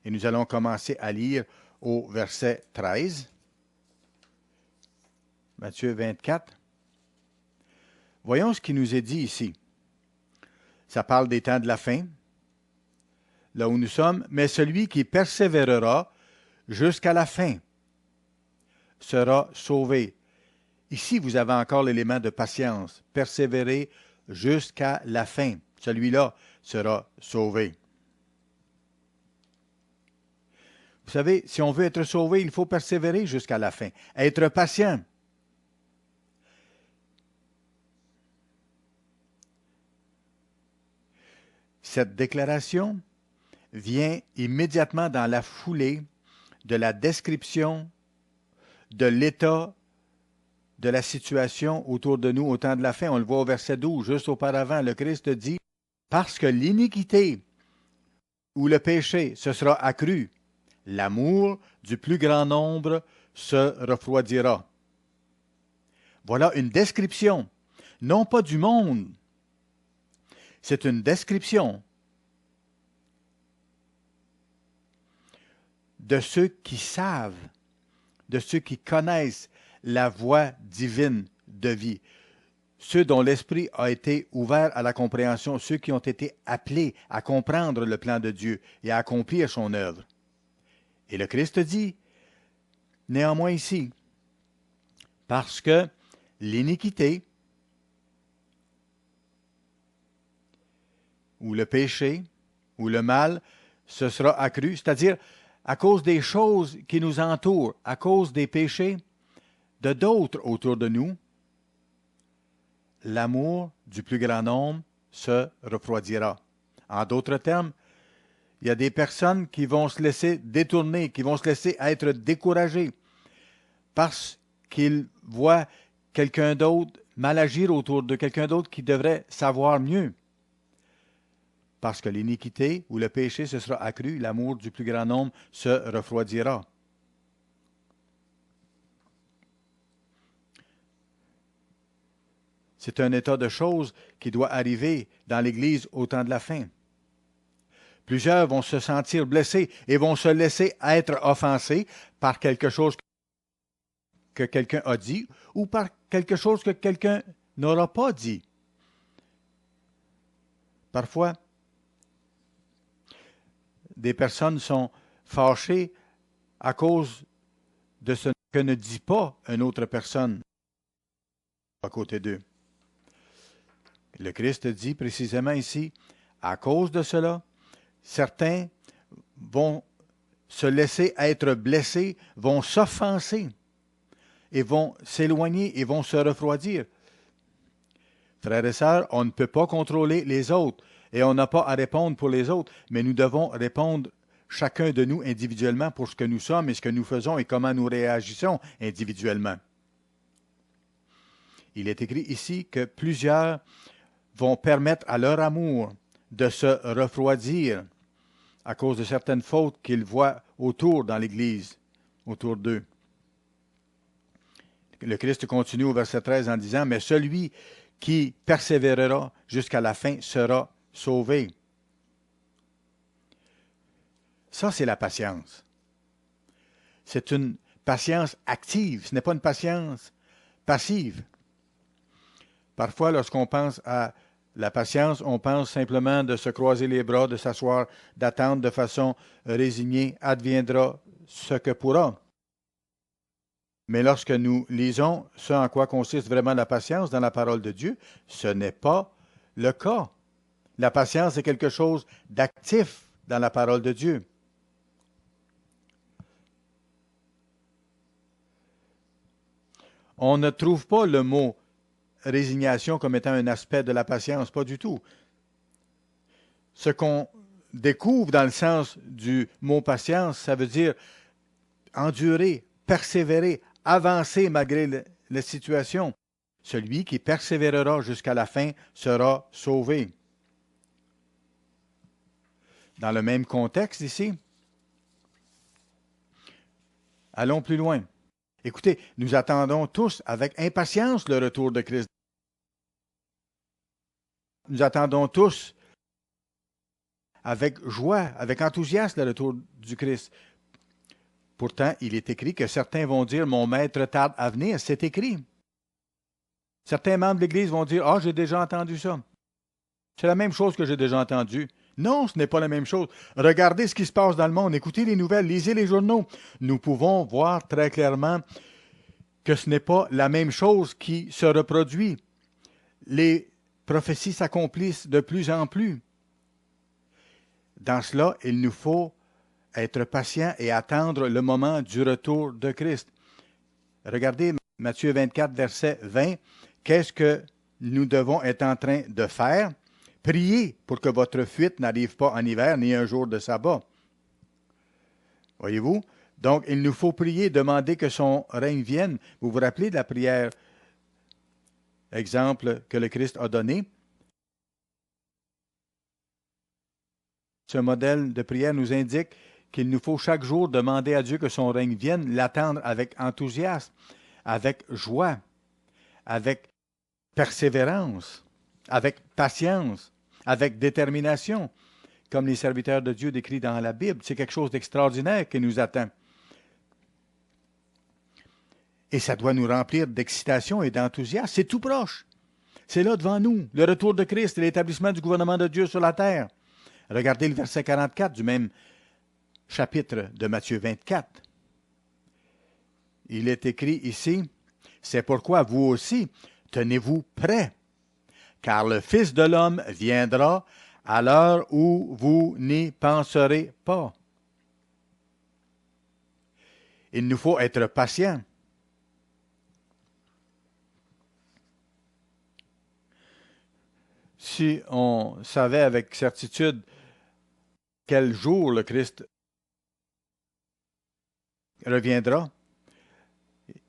et nous allons commencer à lire au verset 13. Matthieu 24. Voyons ce qui nous est dit ici. Ça parle des temps de la fin, là où nous sommes, mais celui qui persévérera jusqu'à la fin sera sauvé. Ici, vous avez encore l'élément de patience. Persévérer jusqu'à la fin. Celui-là sera sauvé. Vous savez, si on veut être sauvé, il faut persévérer jusqu'à la fin. Être patient. Cette déclaration vient immédiatement dans la foulée de la description de l'état de la situation autour de nous au temps de la fin. On le voit au verset 12, juste auparavant. Le Christ dit, « Parce que l'iniquité ou le péché se sera accru, l'amour du plus grand nombre se refroidira. » Voilà une description, non pas du monde, c'est une description de ceux qui savent, de ceux qui connaissent la voie divine de vie, ceux dont l'esprit a été ouvert à la compréhension, ceux qui ont été appelés à comprendre le plan de Dieu et à accomplir son œuvre. Et le Christ dit, néanmoins ici, parce que l'iniquité ou le péché ou le mal se sera accru, c'est-à-dire à cause des choses qui nous entourent, à cause des péchés de d'autres autour de nous, l'amour du plus grand nombre se refroidira. En d'autres termes, il y a des personnes qui vont se laisser détourner, qui vont se laisser être découragées parce qu'ils voient quelqu'un d'autre mal agir autour de quelqu'un d'autre qui devrait savoir mieux. Parce que l'iniquité ou le péché se sera accru, l'amour du plus grand nombre se refroidira. C'est un état de choses qui doit arriver dans l'Église au temps de la fin. Plusieurs vont se sentir blessés et vont se laisser être offensés par quelque chose que quelqu'un a dit ou par quelque chose que quelqu'un n'aura pas dit. Parfois, des personnes sont fâchées à cause de ce que ne dit pas une autre personne à côté d'eux. Le Christ dit précisément ici, à cause de cela, certains vont se laisser être blessés, vont s'offenser et vont s'éloigner et vont se refroidir. Frères et sœurs, on ne peut pas contrôler les autres et on n'a pas à répondre pour les autres, mais nous devons répondre chacun de nous individuellement pour ce que nous sommes et ce que nous faisons et comment nous réagissons individuellement. Il est écrit ici que plusieurs vont permettre à leur amour de se refroidir à cause de certaines fautes qu'ils voient autour dans l'Église, autour d'eux. Le Christ continue au verset 13 en disant, « Mais celui qui persévérera jusqu'à la fin sera sauvé. » Ça, c'est la patience. C'est une patience active, ce n'est pas une patience passive. Parfois, lorsqu'on pense à La patience, on pense simplement de se croiser les bras, de s'asseoir, d'attendre de façon résignée, adviendra ce que pourra. Mais lorsque nous lisons ce en quoi consiste vraiment la patience dans la parole de Dieu, ce n'est pas le cas. La patience est quelque chose d'actif dans la parole de Dieu. On ne trouve pas le mot résignation comme étant un aspect de la patience, pas du tout. Ce qu'on découvre dans le sens du mot patience, ça veut dire endurer, persévérer, avancer malgré la situation. Celui qui persévérera jusqu'à la fin sera sauvé. Dans le même contexte ici, allons plus loin. Écoutez, nous attendons tous avec impatience le retour de Christ. Nous attendons tous avec joie, avec enthousiasme le retour du Christ. Pourtant, il est écrit que certains vont dire, mon maître tarde à venir. C'est écrit. Certains membres de l'Église vont dire, ah, j'ai déjà entendu ça. C'est la même chose que j'ai déjà entendu. Non, ce n'est pas la même chose. Regardez ce qui se passe dans le monde. Écoutez les nouvelles, lisez les journaux. Nous pouvons voir très clairement que ce n'est pas la même chose qui se reproduit. Les prophéties s'accomplissent de plus en plus. Dans cela, il nous faut être patient et attendre le moment du retour de Christ. Regardez Matthieu 24, verset 20. Qu'est-ce que nous devons être en train de faire? Priez pour que votre fuite n'arrive pas en hiver ni un jour de sabbat. Voyez-vous? Donc, il nous faut prier, demander que son règne vienne. Vous vous rappelez de la prière, exemple, que le Christ a donné? Ce modèle de prière nous indique qu'il nous faut chaque jour demander à Dieu que son règne vienne, l'attendre avec enthousiasme, avec joie, avec persévérance, avec patience, avec détermination, comme les serviteurs de Dieu décrits dans la Bible. C'est quelque chose d'extraordinaire qui nous attend. Et ça doit nous remplir d'excitation et d'enthousiasme. C'est tout proche. C'est là devant nous, le retour de Christ et l'établissement du gouvernement de Dieu sur la terre. Regardez le verset 44 du même chapitre de Matthieu 24. Il est écrit ici, c'est pourquoi vous aussi, tenez-vous prêts, car le Fils de l'homme viendra à l'heure où vous n'y penserez pas. Il nous faut être patients. Si on savait avec certitude quel jour le Christ reviendra,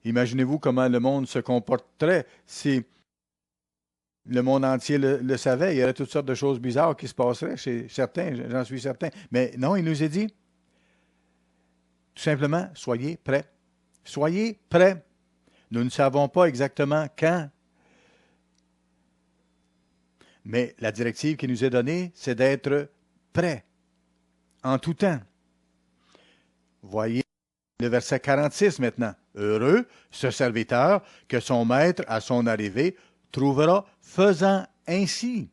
imaginez-vous comment le monde se comporterait si le monde entier le savait. Il y aurait toutes sortes de choses bizarres qui se passeraient chez certains, j'en suis certain. Mais non, il nous est dit, tout simplement, soyez prêts. Soyez prêts. Nous ne savons pas exactement quand, mais la directive qui nous est donnée, c'est d'être prêts en tout temps. Voyez le verset 46 maintenant. Heureux ce serviteur que son maître, à son arrivée, trouvera faisant ainsi.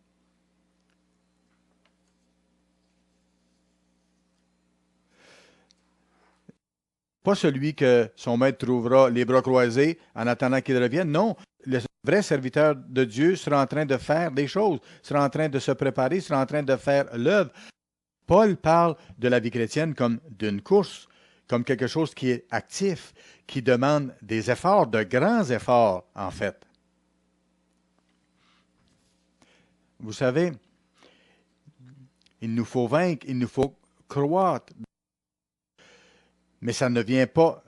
Pas celui que son maître trouvera les bras croisés en attendant qu'il revienne. Non, le vrai serviteur de Dieu sera en train de faire des choses, sera en train de se préparer, sera en train de faire l'œuvre. Paul parle de la vie chrétienne comme d'une course, comme quelque chose qui est actif, qui demande des efforts, de grands efforts, en fait. Vous savez, il nous faut vaincre, il nous faut croître, mais ça ne vient pas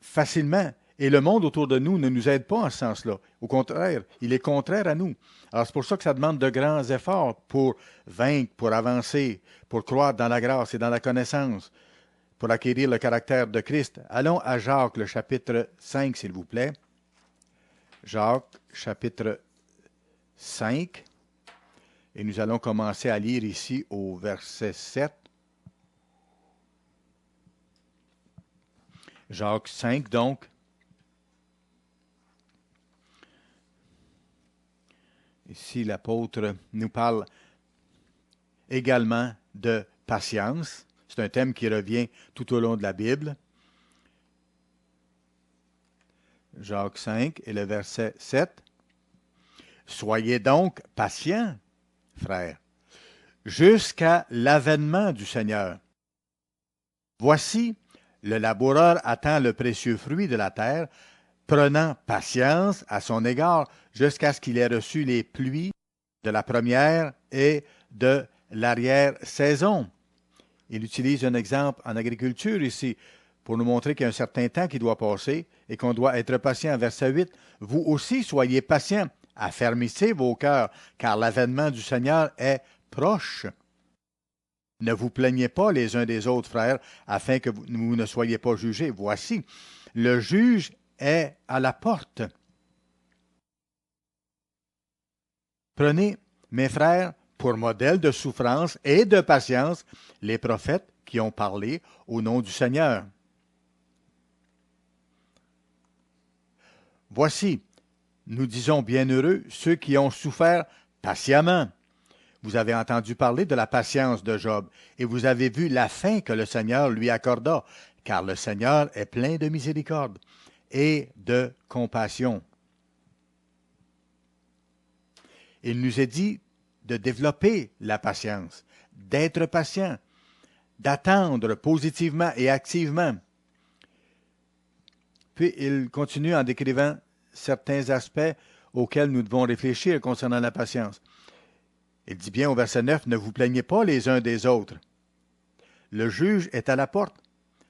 facilement. Et le monde autour de nous ne nous aide pas en ce sens-là. Au contraire, il est contraire à nous. Alors c'est pour ça que ça demande de grands efforts pour vaincre, pour avancer, pour croître dans la grâce et dans la connaissance, pour acquérir le caractère de Christ. Allons à Jacques, le chapitre 5, s'il vous plaît. Jacques, chapitre 5. Et nous allons commencer à lire ici au verset 7. Jacques 5, donc. Ici, l'apôtre nous parle également de patience. C'est un thème qui revient tout au long de la Bible. Jacques 5 et le verset 7. Soyez donc patients, frères, jusqu'à l'avènement du Seigneur. Voici, le laboureur attend le précieux fruit de la terre, prenant patience à son égard jusqu'à ce qu'il ait reçu les pluies de la première et de l'arrière-saison. Il utilise un exemple en agriculture ici pour nous montrer qu'il y a un certain temps qui doit passer et qu'on doit être patient. Verset 8, vous aussi soyez patients, affermissez vos cœurs, car l'avènement du Seigneur est proche. Ne vous plaignez pas les uns des autres, frères, afin que vous ne soyez pas jugés. Voici, le juge est à la porte. Prenez, mes frères, pour modèle de souffrance et de patience, les prophètes qui ont parlé au nom du Seigneur. Voici, nous disons bienheureux ceux qui ont souffert patiemment. Vous avez entendu parler de la patience de Job, et vous avez vu la fin que le Seigneur lui accorda, car le Seigneur est plein de miséricorde et de compassion. Il nous est dit de développer la patience, d'être patient, d'attendre positivement et activement. Puis il continue en décrivant certains aspects auxquels nous devons réfléchir concernant la patience. Il dit bien au verset 9, « Ne vous plaignez pas les uns des autres. Le juge est à la porte.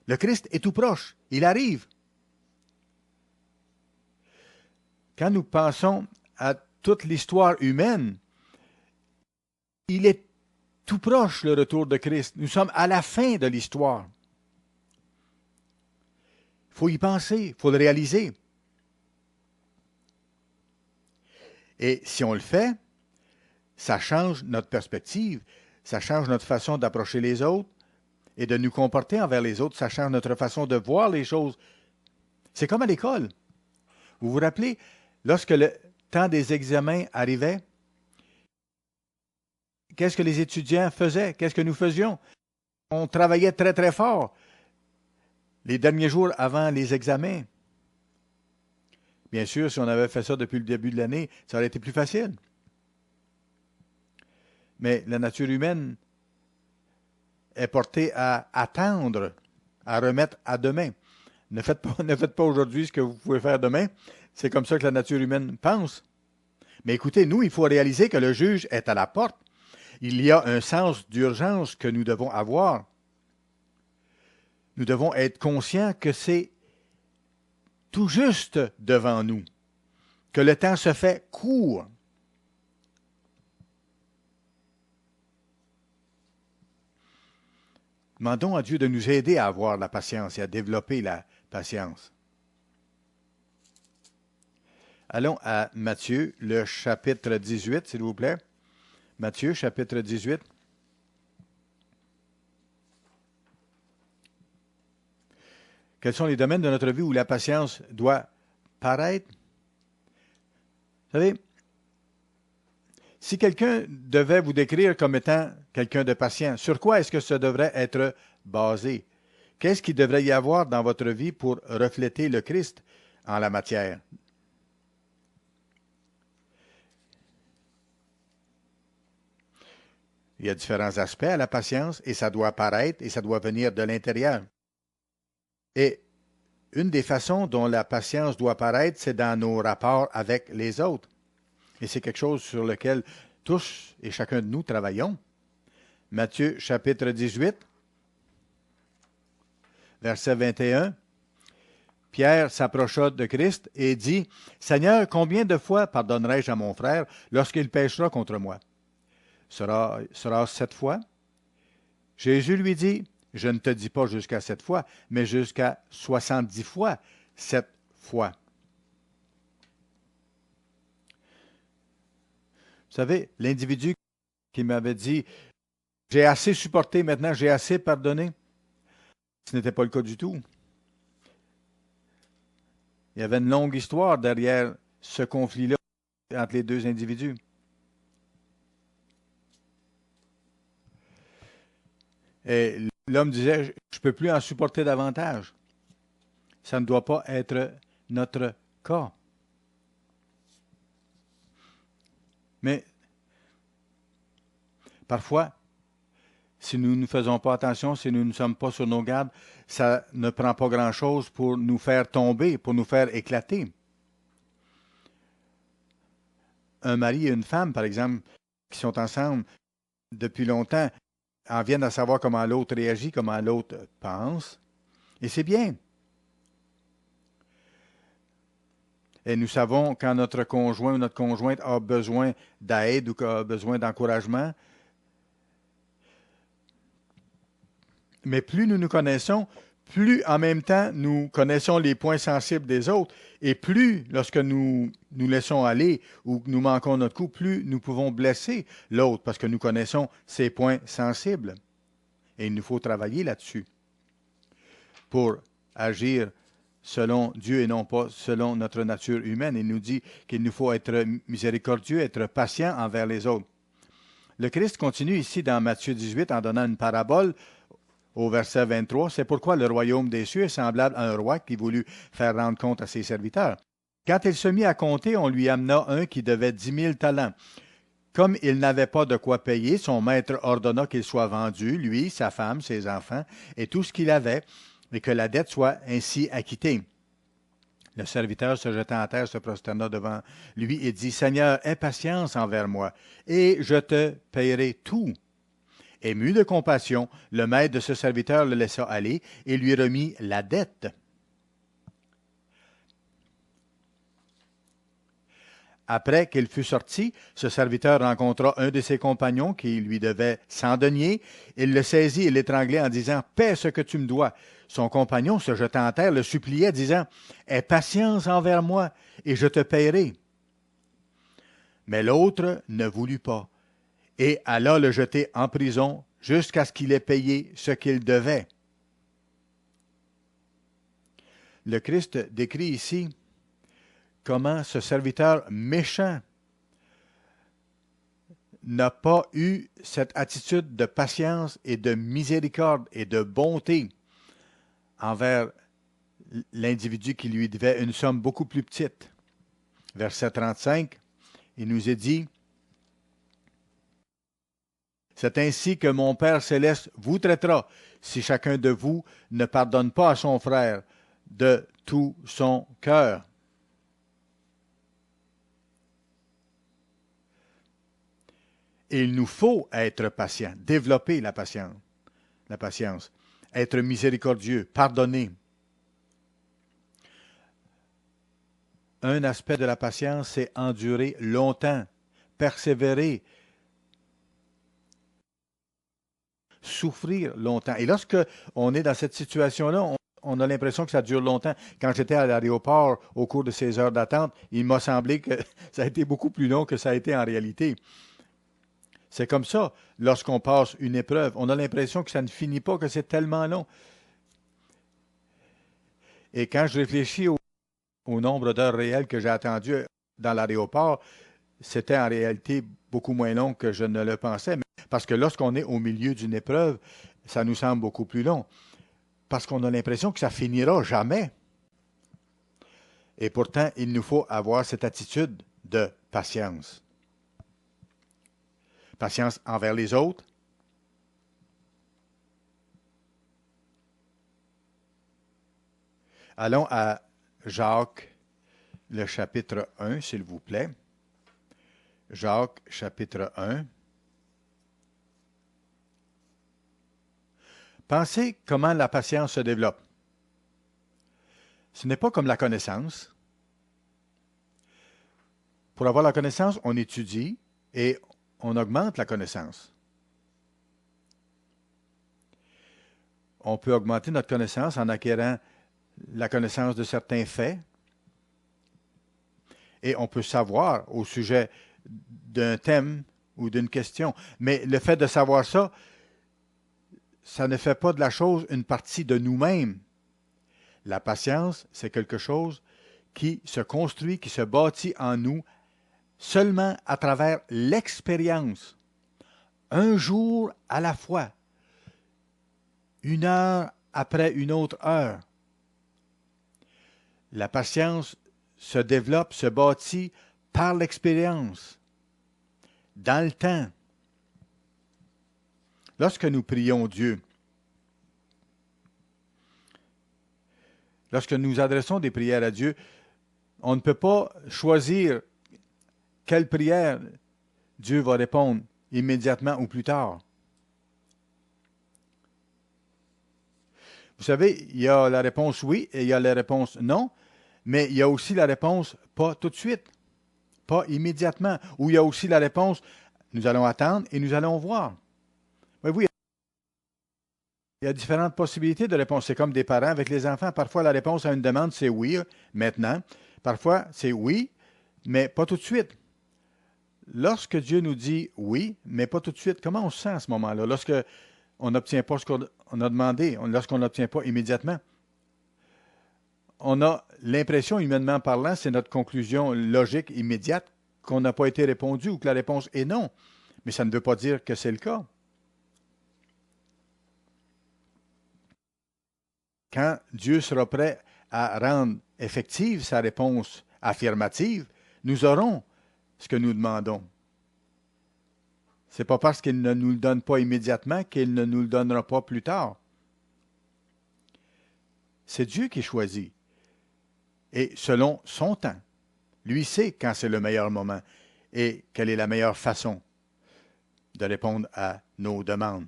Le Christ est tout proche. Il arrive. » Quand nous pensons à toute l'histoire humaine, il est tout proche le retour de Christ. Nous sommes à la fin de l'histoire. Il faut y penser, il faut le réaliser. Et si on le fait, ça change notre perspective, ça change notre façon d'approcher les autres et de nous comporter envers les autres, ça change notre façon de voir les choses. C'est comme à l'école. Vous vous rappelez, lorsque le temps des examens arrivait, qu'est-ce que les étudiants faisaient? Qu'est-ce que nous faisions? On travaillait très, très fort les derniers jours avant les examens. Bien sûr, si on avait fait ça depuis le début de l'année, ça aurait été plus facile. Mais la nature humaine est portée à attendre, à remettre à demain. Ne faites pas aujourd'hui ce que vous pouvez faire demain. C'est comme ça que la nature humaine pense. Mais écoutez, nous, il faut réaliser que le juge est à la porte. Il y a un sens d'urgence que nous devons avoir. Nous devons être conscients que c'est tout juste devant nous, que le temps se fait court. Demandons à Dieu de nous aider à avoir la patience et à développer la patience. Allons à Matthieu, le chapitre 18, s'il vous plaît. Matthieu, chapitre 18. Quels sont les domaines de notre vie où la patience doit paraître? Vous savez, si quelqu'un devait vous décrire comme étant quelqu'un de patient, sur quoi est-ce que ça devrait être basé? Qu'est-ce qu'il devrait y avoir dans votre vie pour refléter le Christ en la matière? Il y a différents aspects à la patience et ça doit apparaître et ça doit venir de l'intérieur. Et une des façons dont la patience doit apparaître, c'est dans nos rapports avec les autres. Et c'est quelque chose sur lequel tous et chacun de nous travaillons. Matthieu chapitre 18, verset 21. Pierre s'approcha de Christ et dit, « Seigneur, combien de fois pardonnerai-je à mon frère lorsqu'il péchera contre moi? Sera 7 fois? » Jésus lui dit, « Je ne te dis pas jusqu'à 7 fois, mais jusqu'à 70 fois 7 fois. » Vous savez, l'individu qui m'avait dit, « J'ai assez supporté, maintenant j'ai assez pardonné », ce n'était pas le cas du tout. Il y avait une longue histoire derrière ce conflit-là entre les deux individus. Et l'homme disait, je ne peux plus en supporter davantage. Ça ne doit pas être notre cas. Mais parfois, si nous ne faisons pas attention, si nous ne sommes pas sur nos gardes, ça ne prend pas grand-chose pour nous faire tomber, pour nous faire éclater. Un mari et une femme, par exemple, qui sont ensemble depuis longtemps, en viennent à savoir comment l'autre réagit, comment l'autre pense. Et c'est bien. Et nous savons quand notre conjoint ou notre conjointe a besoin d'aide ou a besoin d'encouragement. Mais plus nous nous connaissons, plus en même temps nous connaissons les points sensibles des autres, et plus lorsque nous nous laissons aller ou que nous manquons notre coup, plus nous pouvons blesser l'autre parce que nous connaissons ses points sensibles. Et il nous faut travailler là-dessus pour agir selon Dieu et non pas selon notre nature humaine. Il nous dit qu'il nous faut être miséricordieux, être patient envers les autres. Le Christ continue ici dans Matthieu 18 en donnant une parabole au verset 23. C'est pourquoi le royaume des cieux est semblable à un roi qui voulut faire rendre compte à ses serviteurs. Quand il se mit à compter, on lui amena un qui devait 10 000 talents. Comme il n'avait pas de quoi payer, son maître ordonna qu'il soit vendu, lui, sa femme, ses enfants, et tout ce qu'il avait, et que la dette soit ainsi acquittée. Le serviteur se jetant à terre se prosterna devant lui et dit, « Seigneur, aie patience envers moi, et je te payerai tout. » Ému de compassion, le maître de ce serviteur le laissa aller et lui remit la dette. Après qu'il fut sorti, ce serviteur rencontra un de ses compagnons qui lui devait 100 deniers. Il le saisit et l'étranglait en disant, « Paie ce que tu me dois. » Son compagnon, se jetant à terre, le suppliait, disant, « Aie patience envers moi, et je te paierai. » Mais l'autre ne voulut pas, et alla le jeter en prison jusqu'à ce qu'il ait payé ce qu'il devait. Le Christ décrit ici comment ce serviteur méchant n'a pas eu cette attitude de patience et de miséricorde et de bonté envers l'individu qui lui devait une somme beaucoup plus petite. Verset 35, il nous est dit, « C'est ainsi que mon Père céleste vous traitera si chacun de vous ne pardonne pas à son frère de tout son cœur. » Et il nous faut être patient, développer la patience, être miséricordieux, pardonner. Un aspect de la patience, c'est endurer longtemps, persévérer, souffrir longtemps. Et lorsque on est dans cette situation-là, on a l'impression que ça dure longtemps. Quand j'étais à l'aéroport au cours de ces heures d'attente, il m'a semblé que ça a été beaucoup plus long que ça a été en réalité. C'est comme ça, lorsqu'on passe une épreuve, on a l'impression que ça ne finit pas, que c'est tellement long. Et quand je réfléchis au nombre d'heures réelles que j'ai attendues dans l'aéroport, c'était en réalité beaucoup moins long que je ne le pensais. Parce que lorsqu'on est au milieu d'une épreuve, ça nous semble beaucoup plus long. Parce qu'on a l'impression que ça finira jamais. Et pourtant, il nous faut avoir cette attitude de patience. Patience envers les autres. Allons à Jacques, le chapitre 1, s'il vous plaît. Jacques, chapitre 1. Pensez comment la patience se développe. Ce n'est pas comme la connaissance. Pour avoir la connaissance, on étudie et on augmente la connaissance. On peut augmenter notre connaissance en acquérant la connaissance de certains faits et on peut savoir au sujet d'un thème ou d'une question. Mais le fait de savoir ça, ça ne fait pas de la chose une partie de nous-mêmes. La patience, c'est quelque chose qui se construit, qui se bâtit en nous seulement à travers l'expérience, un jour à la fois. une heure après une autre heure. La patience se développe, se bâtit par l'expérience, dans le temps. Lorsque nous prions Dieu, lorsque nous adressons des prières à Dieu, on ne peut pas choisir quelle prière Dieu va répondre immédiatement ou plus tard. Vous savez, il y a la réponse oui et il y a la réponse non, mais il y a aussi la réponse pas tout de suite, pas immédiatement, ou il y a aussi la réponse nous allons attendre et nous allons voir. Voyez-vous, il y a différentes possibilités de réponse. C'est comme des parents avec les enfants. Parfois, la réponse à une demande, c'est oui, maintenant. Parfois, c'est oui, mais pas tout de suite. Lorsque Dieu nous dit oui, mais pas tout de suite, comment on se sent à ce moment-là? Lorsque on n'obtient pas ce qu'on a demandé, lorsqu'on n'obtient pas immédiatement, on a l'impression, humainement parlant, c'est notre conclusion logique immédiate, qu'on n'a pas été répondu ou que la réponse est non. Mais ça ne veut pas dire que c'est le cas. Quand Dieu sera prêt à rendre effective sa réponse affirmative, nous aurons ce que nous demandons. Ce n'est pas parce qu'il ne nous le donne pas immédiatement qu'il ne nous le donnera pas plus tard. C'est Dieu qui choisit. Et selon son temps. Lui sait quand c'est le meilleur moment et quelle est la meilleure façon de répondre à nos demandes.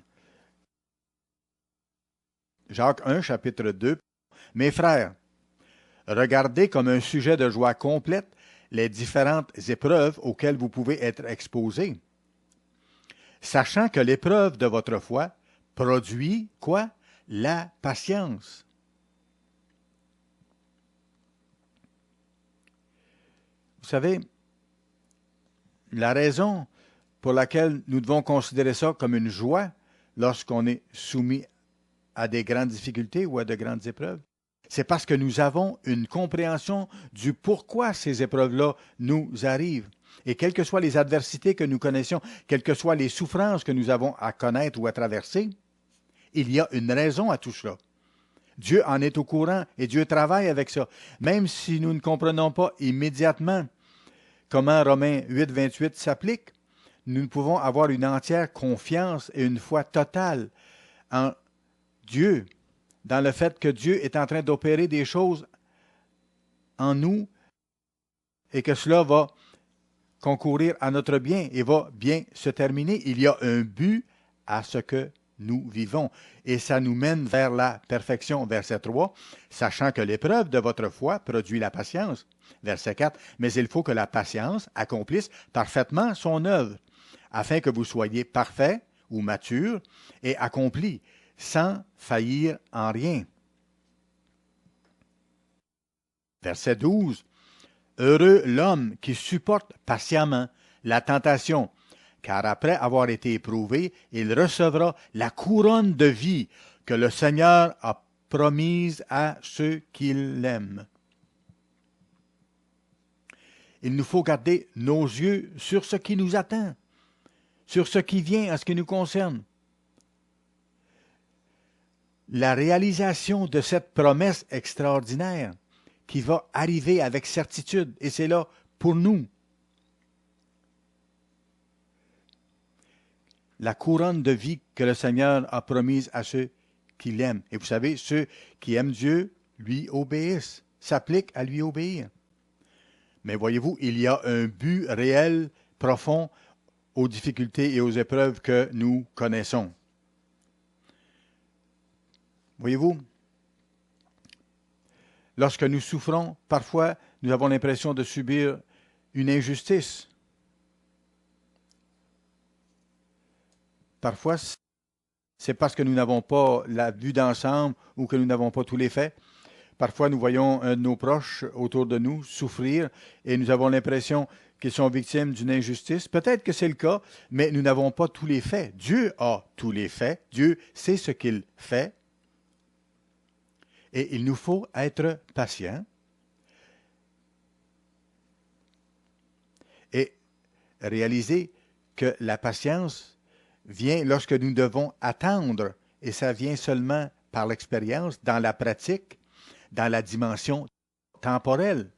Jacques 1, chapitre 2. Mes frères, regardez comme un sujet de joie complète les différentes épreuves auxquelles vous pouvez être exposés, sachant que l'épreuve de votre foi produit quoi? La patience. Vous savez, la raison pour laquelle nous devons considérer ça comme une joie lorsqu'on est soumis à des grandes difficultés ou à de grandes épreuves, c'est parce que nous avons une compréhension du pourquoi ces épreuves-là nous arrivent. Et quelles que soient les adversités que nous connaissions, quelles que soient les souffrances que nous avons à connaître ou à traverser, il y a une raison à tout cela. Dieu en est au courant et Dieu travaille avec ça. Même si nous ne comprenons pas immédiatement comment Romains 8, 28 s'applique, nous pouvons avoir une entière confiance et une foi totale en Dieu, dans le fait que Dieu est en train d'opérer des choses en nous et que cela va concourir à notre bien et va bien se terminer. Il y a un but à ce que nous vivons et ça nous mène vers la perfection. Verset 3, sachant que l'épreuve de votre foi produit la patience. Verset 4, mais il faut que la patience accomplisse parfaitement son œuvre, afin que vous soyez parfaits ou matures et accomplis, sans faillir en rien. Verset 12. Heureux l'homme qui supporte patiemment la tentation, car après avoir été éprouvé, il recevra la couronne de vie que le Seigneur a promise à ceux qui l'aiment. Il nous faut garder nos yeux sur ce qui nous attend, sur ce qui vient en ce qui nous concerne. La réalisation de cette promesse extraordinaire qui va arriver avec certitude, et c'est là pour nous. La couronne de vie que le Seigneur a promise à ceux qui l'aiment. Et vous savez, ceux qui aiment Dieu lui obéissent, s'appliquent à lui obéir. Mais voyez-vous, il y a un but réel, profond, aux difficultés et aux épreuves que nous connaissons. Voyez-vous, lorsque nous souffrons, parfois, nous avons l'impression de subir une injustice. Parfois, c'est parce que nous n'avons pas la vue d'ensemble ou que nous n'avons pas tous les faits. Parfois, nous voyons un de nos proches autour de nous souffrir et nous avons l'impression qu'ils sont victimes d'une injustice. Peut-être que c'est le cas, mais nous n'avons pas tous les faits. Dieu a tous les faits. Dieu sait ce qu'il fait. Et il nous faut être patients et réaliser que la patience vient lorsque nous devons attendre et ça vient seulement par l'expérience, dans la pratique, dans la dimension temporelle.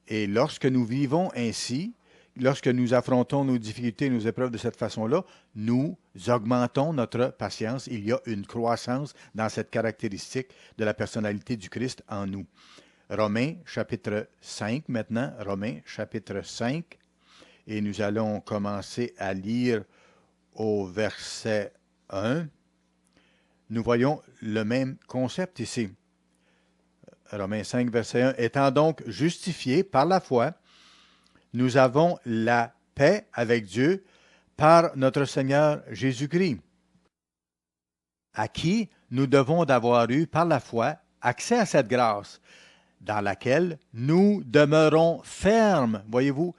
Et lorsque nous vivons ainsi, lorsque nous affrontons nos difficultés, nos épreuves de cette façon-là, nous augmentons notre patience. Il y a une croissance dans cette caractéristique de la personnalité du Christ en nous. Romains chapitre 5 maintenant, Romains chapitre 5, et nous allons commencer à lire au verset 1. Nous voyons le même concept ici. Romains 5, verset 1. Étant donc justifiés par la foi, nous avons la paix avec Dieu par notre Seigneur Jésus-Christ, à qui nous devons d'avoir eu par la foi accès à cette grâce, dans laquelle nous demeurons fermes. Voyez-vous,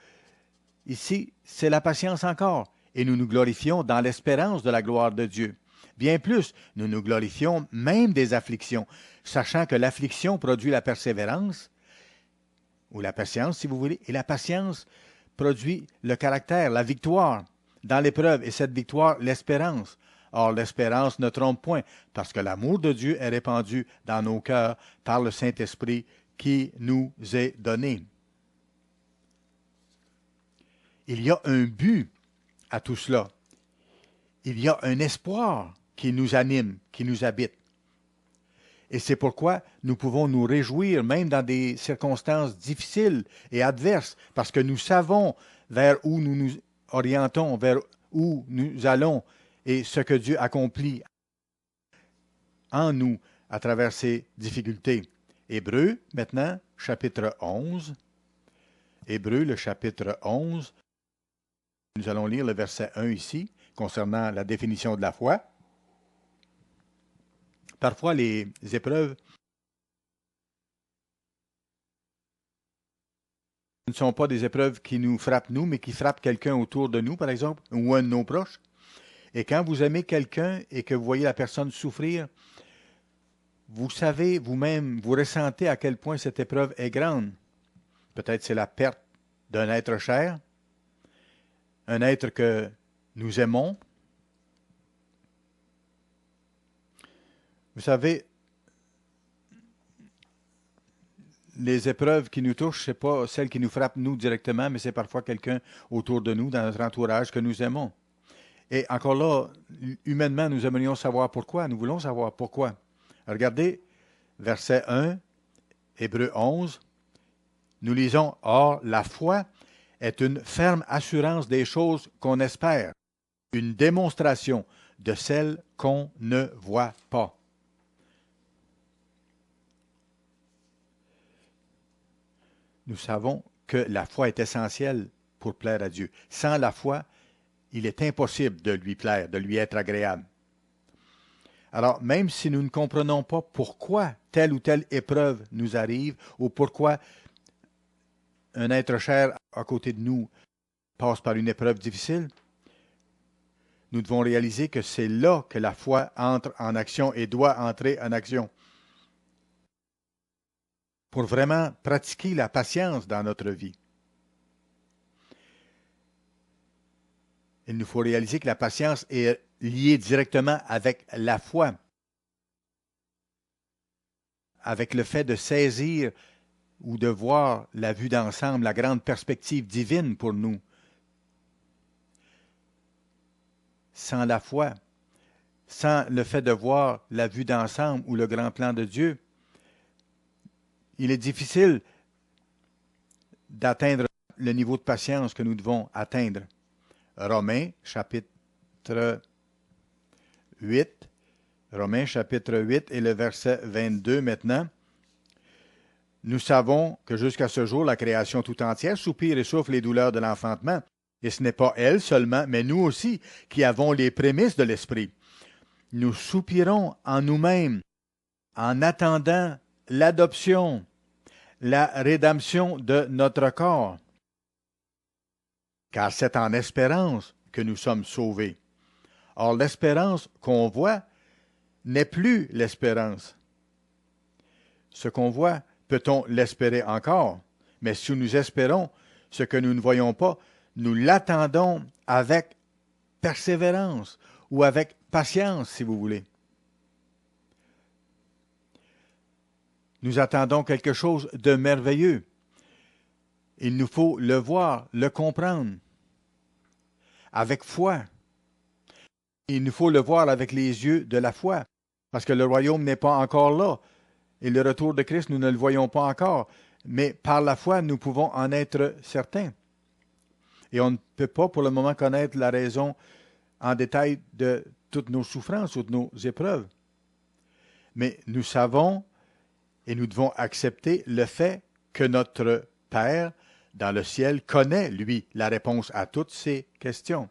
ici, c'est la patience encore, et nous nous glorifions dans l'espérance de la gloire de Dieu. Bien plus, nous nous glorifions même des afflictions, sachant que l'affliction produit la persévérance, ou la patience, si vous voulez, et la patience produit le caractère, la victoire dans l'épreuve, et cette victoire, l'espérance. Or, l'espérance ne trompe point, parce que l'amour de Dieu est répandu dans nos cœurs par le Saint-Esprit qui nous est donné. Il y a un but à tout cela. Il y a un espoir qui nous anime, qui nous habite. Et c'est pourquoi nous pouvons nous réjouir même dans des circonstances difficiles et adverses, parce que nous savons vers où nous nous orientons, vers où nous allons et ce que Dieu accomplit en nous à travers ces difficultés. Hébreux, maintenant, chapitre 11. Hébreux, le chapitre 11. Nous allons lire le verset 1 ici, concernant la définition de la foi. Parfois, les épreuves ne sont pas des épreuves qui nous frappent nous, mais qui frappent quelqu'un autour de nous, par exemple, ou un de nos proches. Et quand vous aimez quelqu'un et que vous voyez la personne souffrir, vous savez vous-même, vous ressentez à quel point cette épreuve est grande. Peut-être c'est la perte d'un être cher, un être que nous aimons. Vous savez, les épreuves qui nous touchent, ce n'est pas celles qui nous frappent nous directement, mais c'est parfois quelqu'un autour de nous, dans notre entourage, que nous aimons. Et encore là, humainement, nous aimerions savoir pourquoi. Nous voulons savoir pourquoi. Regardez, verset 1, Hébreux 11. Nous lisons, « Or, la foi est une ferme assurance des choses qu'on espère, une démonstration de celles qu'on ne voit pas. » Nous savons que la foi est essentielle pour plaire à Dieu. Sans la foi, il est impossible de lui plaire, de lui être agréable. Alors, même si nous ne comprenons pas pourquoi telle ou telle épreuve nous arrive, ou pourquoi un être cher à côté de nous passe par une épreuve difficile, nous devons réaliser que c'est là que la foi entre en action et doit entrer en action. Pour vraiment pratiquer la patience dans notre vie. Il nous faut réaliser que la patience est liée directement avec la foi, avec le fait de saisir ou de voir la vue d'ensemble, la grande perspective divine pour nous. Sans la foi, sans le fait de voir la vue d'ensemble ou le grand plan de Dieu, il est difficile d'atteindre le niveau de patience que nous devons atteindre. Romains, chapitre 8. Romains, chapitre 8 et le verset 22 maintenant. Nous savons que jusqu'à ce jour, la création tout entière soupire et souffre les douleurs de l'enfantement. Et ce n'est pas elle seulement, mais nous aussi, qui avons les prémices de l'Esprit. Nous soupirons en nous-mêmes, en attendant l'adoption, la rédemption de notre corps. Car c'est en espérance que nous sommes sauvés. Or, l'espérance qu'on voit n'est plus l'espérance. Ce qu'on voit, peut-on l'espérer encore? Mais si nous espérons ce que nous ne voyons pas, nous l'attendons avec persévérance ou avec patience, si vous voulez. Nous attendons quelque chose de merveilleux. Il nous faut le voir, le comprendre, avec foi. Il nous faut le voir avec les yeux de la foi, parce que le royaume n'est pas encore là. Et le retour de Christ, nous ne le voyons pas encore. Mais par la foi, nous pouvons en être certains. Et on ne peut pas pour le moment connaître la raison en détail de toutes nos souffrances, toutes nos épreuves. Mais nous savons et nous devons accepter le fait que notre Père dans le ciel connaît, lui, la réponse à toutes ces questions.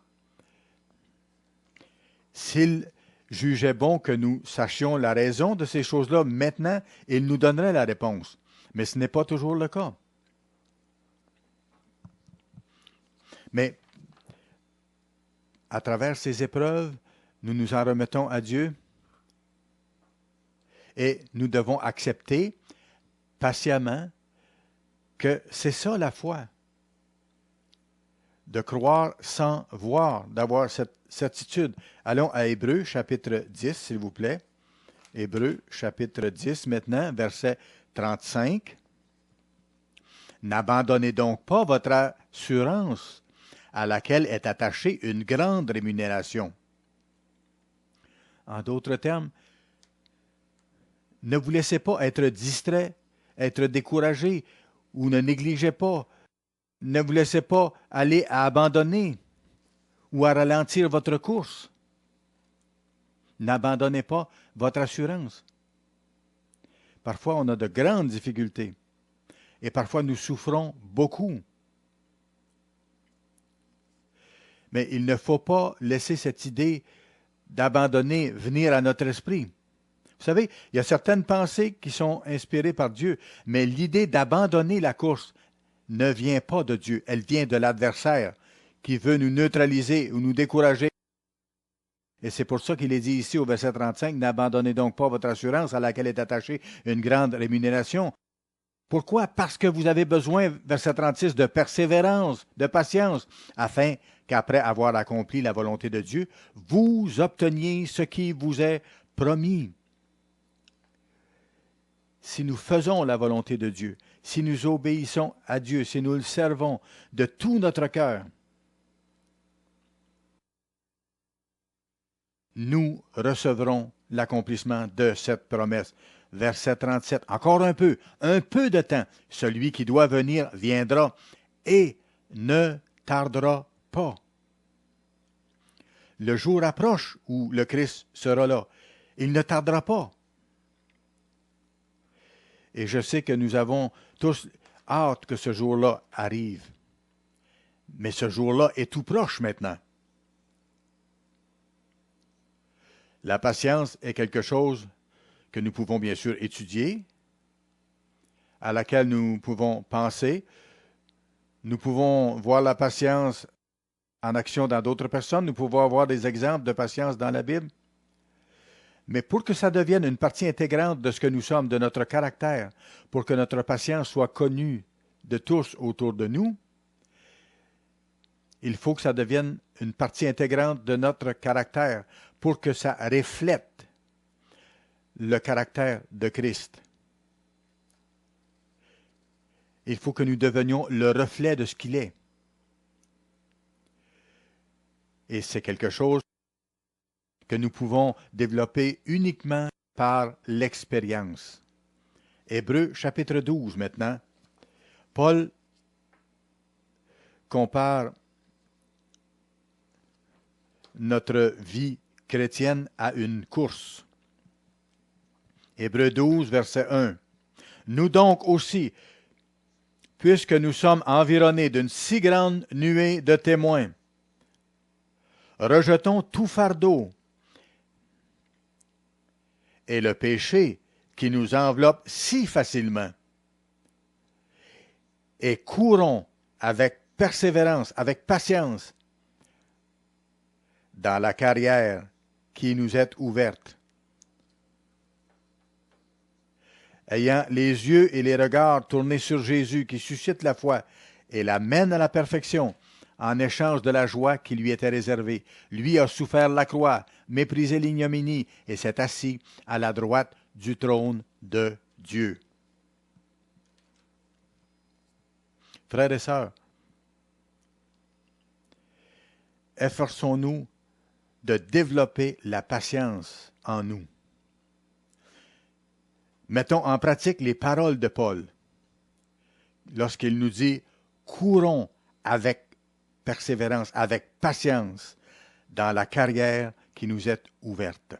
S'il jugeait bon que nous sachions la raison de ces choses-là maintenant, il nous donnerait la réponse. Mais ce n'est pas toujours le cas. Mais à travers ces épreuves, nous nous en remettons à Dieu et nous devons accepter patiemment que c'est ça la foi. De croire sans voir, d'avoir cette certitude. Allons à Hébreux chapitre 10, s'il vous plaît. Hébreux chapitre 10 maintenant, verset 35. N'abandonnez donc pas votre assurance à laquelle est attachée une grande rémunération. En d'autres termes, ne vous laissez pas être distrait, être découragé ou ne négligez pas. Ne vous laissez pas aller à abandonner ou à ralentir votre course. N'abandonnez pas votre assurance. Parfois, on a de grandes difficultés et parfois nous souffrons beaucoup. Mais il ne faut pas laisser cette idée d'abandonner venir à notre esprit. Vous savez, il y a certaines pensées qui sont inspirées par Dieu, mais l'idée d'abandonner la course ne vient pas de Dieu, elle vient de l'adversaire qui veut nous neutraliser ou nous décourager. Et c'est pour ça qu'il est dit ici au verset 35, « N'abandonnez donc pas votre assurance à laquelle est attachée une grande rémunération. » Pourquoi? Parce que vous avez besoin, verset 36, de persévérance, de patience, afin qu'après avoir accompli la volonté de Dieu, vous obteniez ce qui vous est promis. Si nous faisons la volonté de Dieu, si nous obéissons à Dieu, si nous le servons de tout notre cœur, nous recevrons l'accomplissement de cette promesse. Verset 37, encore un peu de temps. Celui qui doit venir viendra et ne tardera pas. Le jour approche où le Christ sera là. Il ne tardera pas. Et je sais que nous avons tous hâte que ce jour-là arrive. Mais ce jour-là est tout proche maintenant. La patience est quelque chose que nous pouvons bien sûr étudier, à laquelle nous pouvons penser. Nous pouvons voir la patience en action dans d'autres personnes. Nous pouvons avoir des exemples de patience dans la Bible. Mais pour que ça devienne une partie intégrante de ce que nous sommes, de notre caractère, pour que notre patience soit connue de tous autour de nous, il faut que ça devienne une partie intégrante de notre caractère pour que ça reflète le caractère de Christ. Il faut que nous devenions le reflet de ce qu'il est. Et c'est quelque chose que nous pouvons développer uniquement par l'expérience. Hébreux chapitre 12 maintenant. Paul compare notre vie chrétienne à une course. Hébreux 12, verset 1. Nous donc aussi, puisque nous sommes environnés d'une si grande nuée de témoins, rejetons tout fardeau et le péché qui nous enveloppe si facilement, et courons avec persévérance, avec patience, dans la carrière qui nous est ouverte. Ayant les yeux et les regards tournés sur Jésus qui suscite la foi et la mène à la perfection, en échange de la joie qui lui était réservée. Lui a souffert la croix, méprisé l'ignominie et s'est assis à la droite du trône de Dieu. Frères et sœurs, efforçons-nous de développer la patience en nous. Mettons en pratique les paroles de Paul lorsqu'il nous dit « Courons avec persévérance, avec patience, dans la carrière qui nous est ouverte. »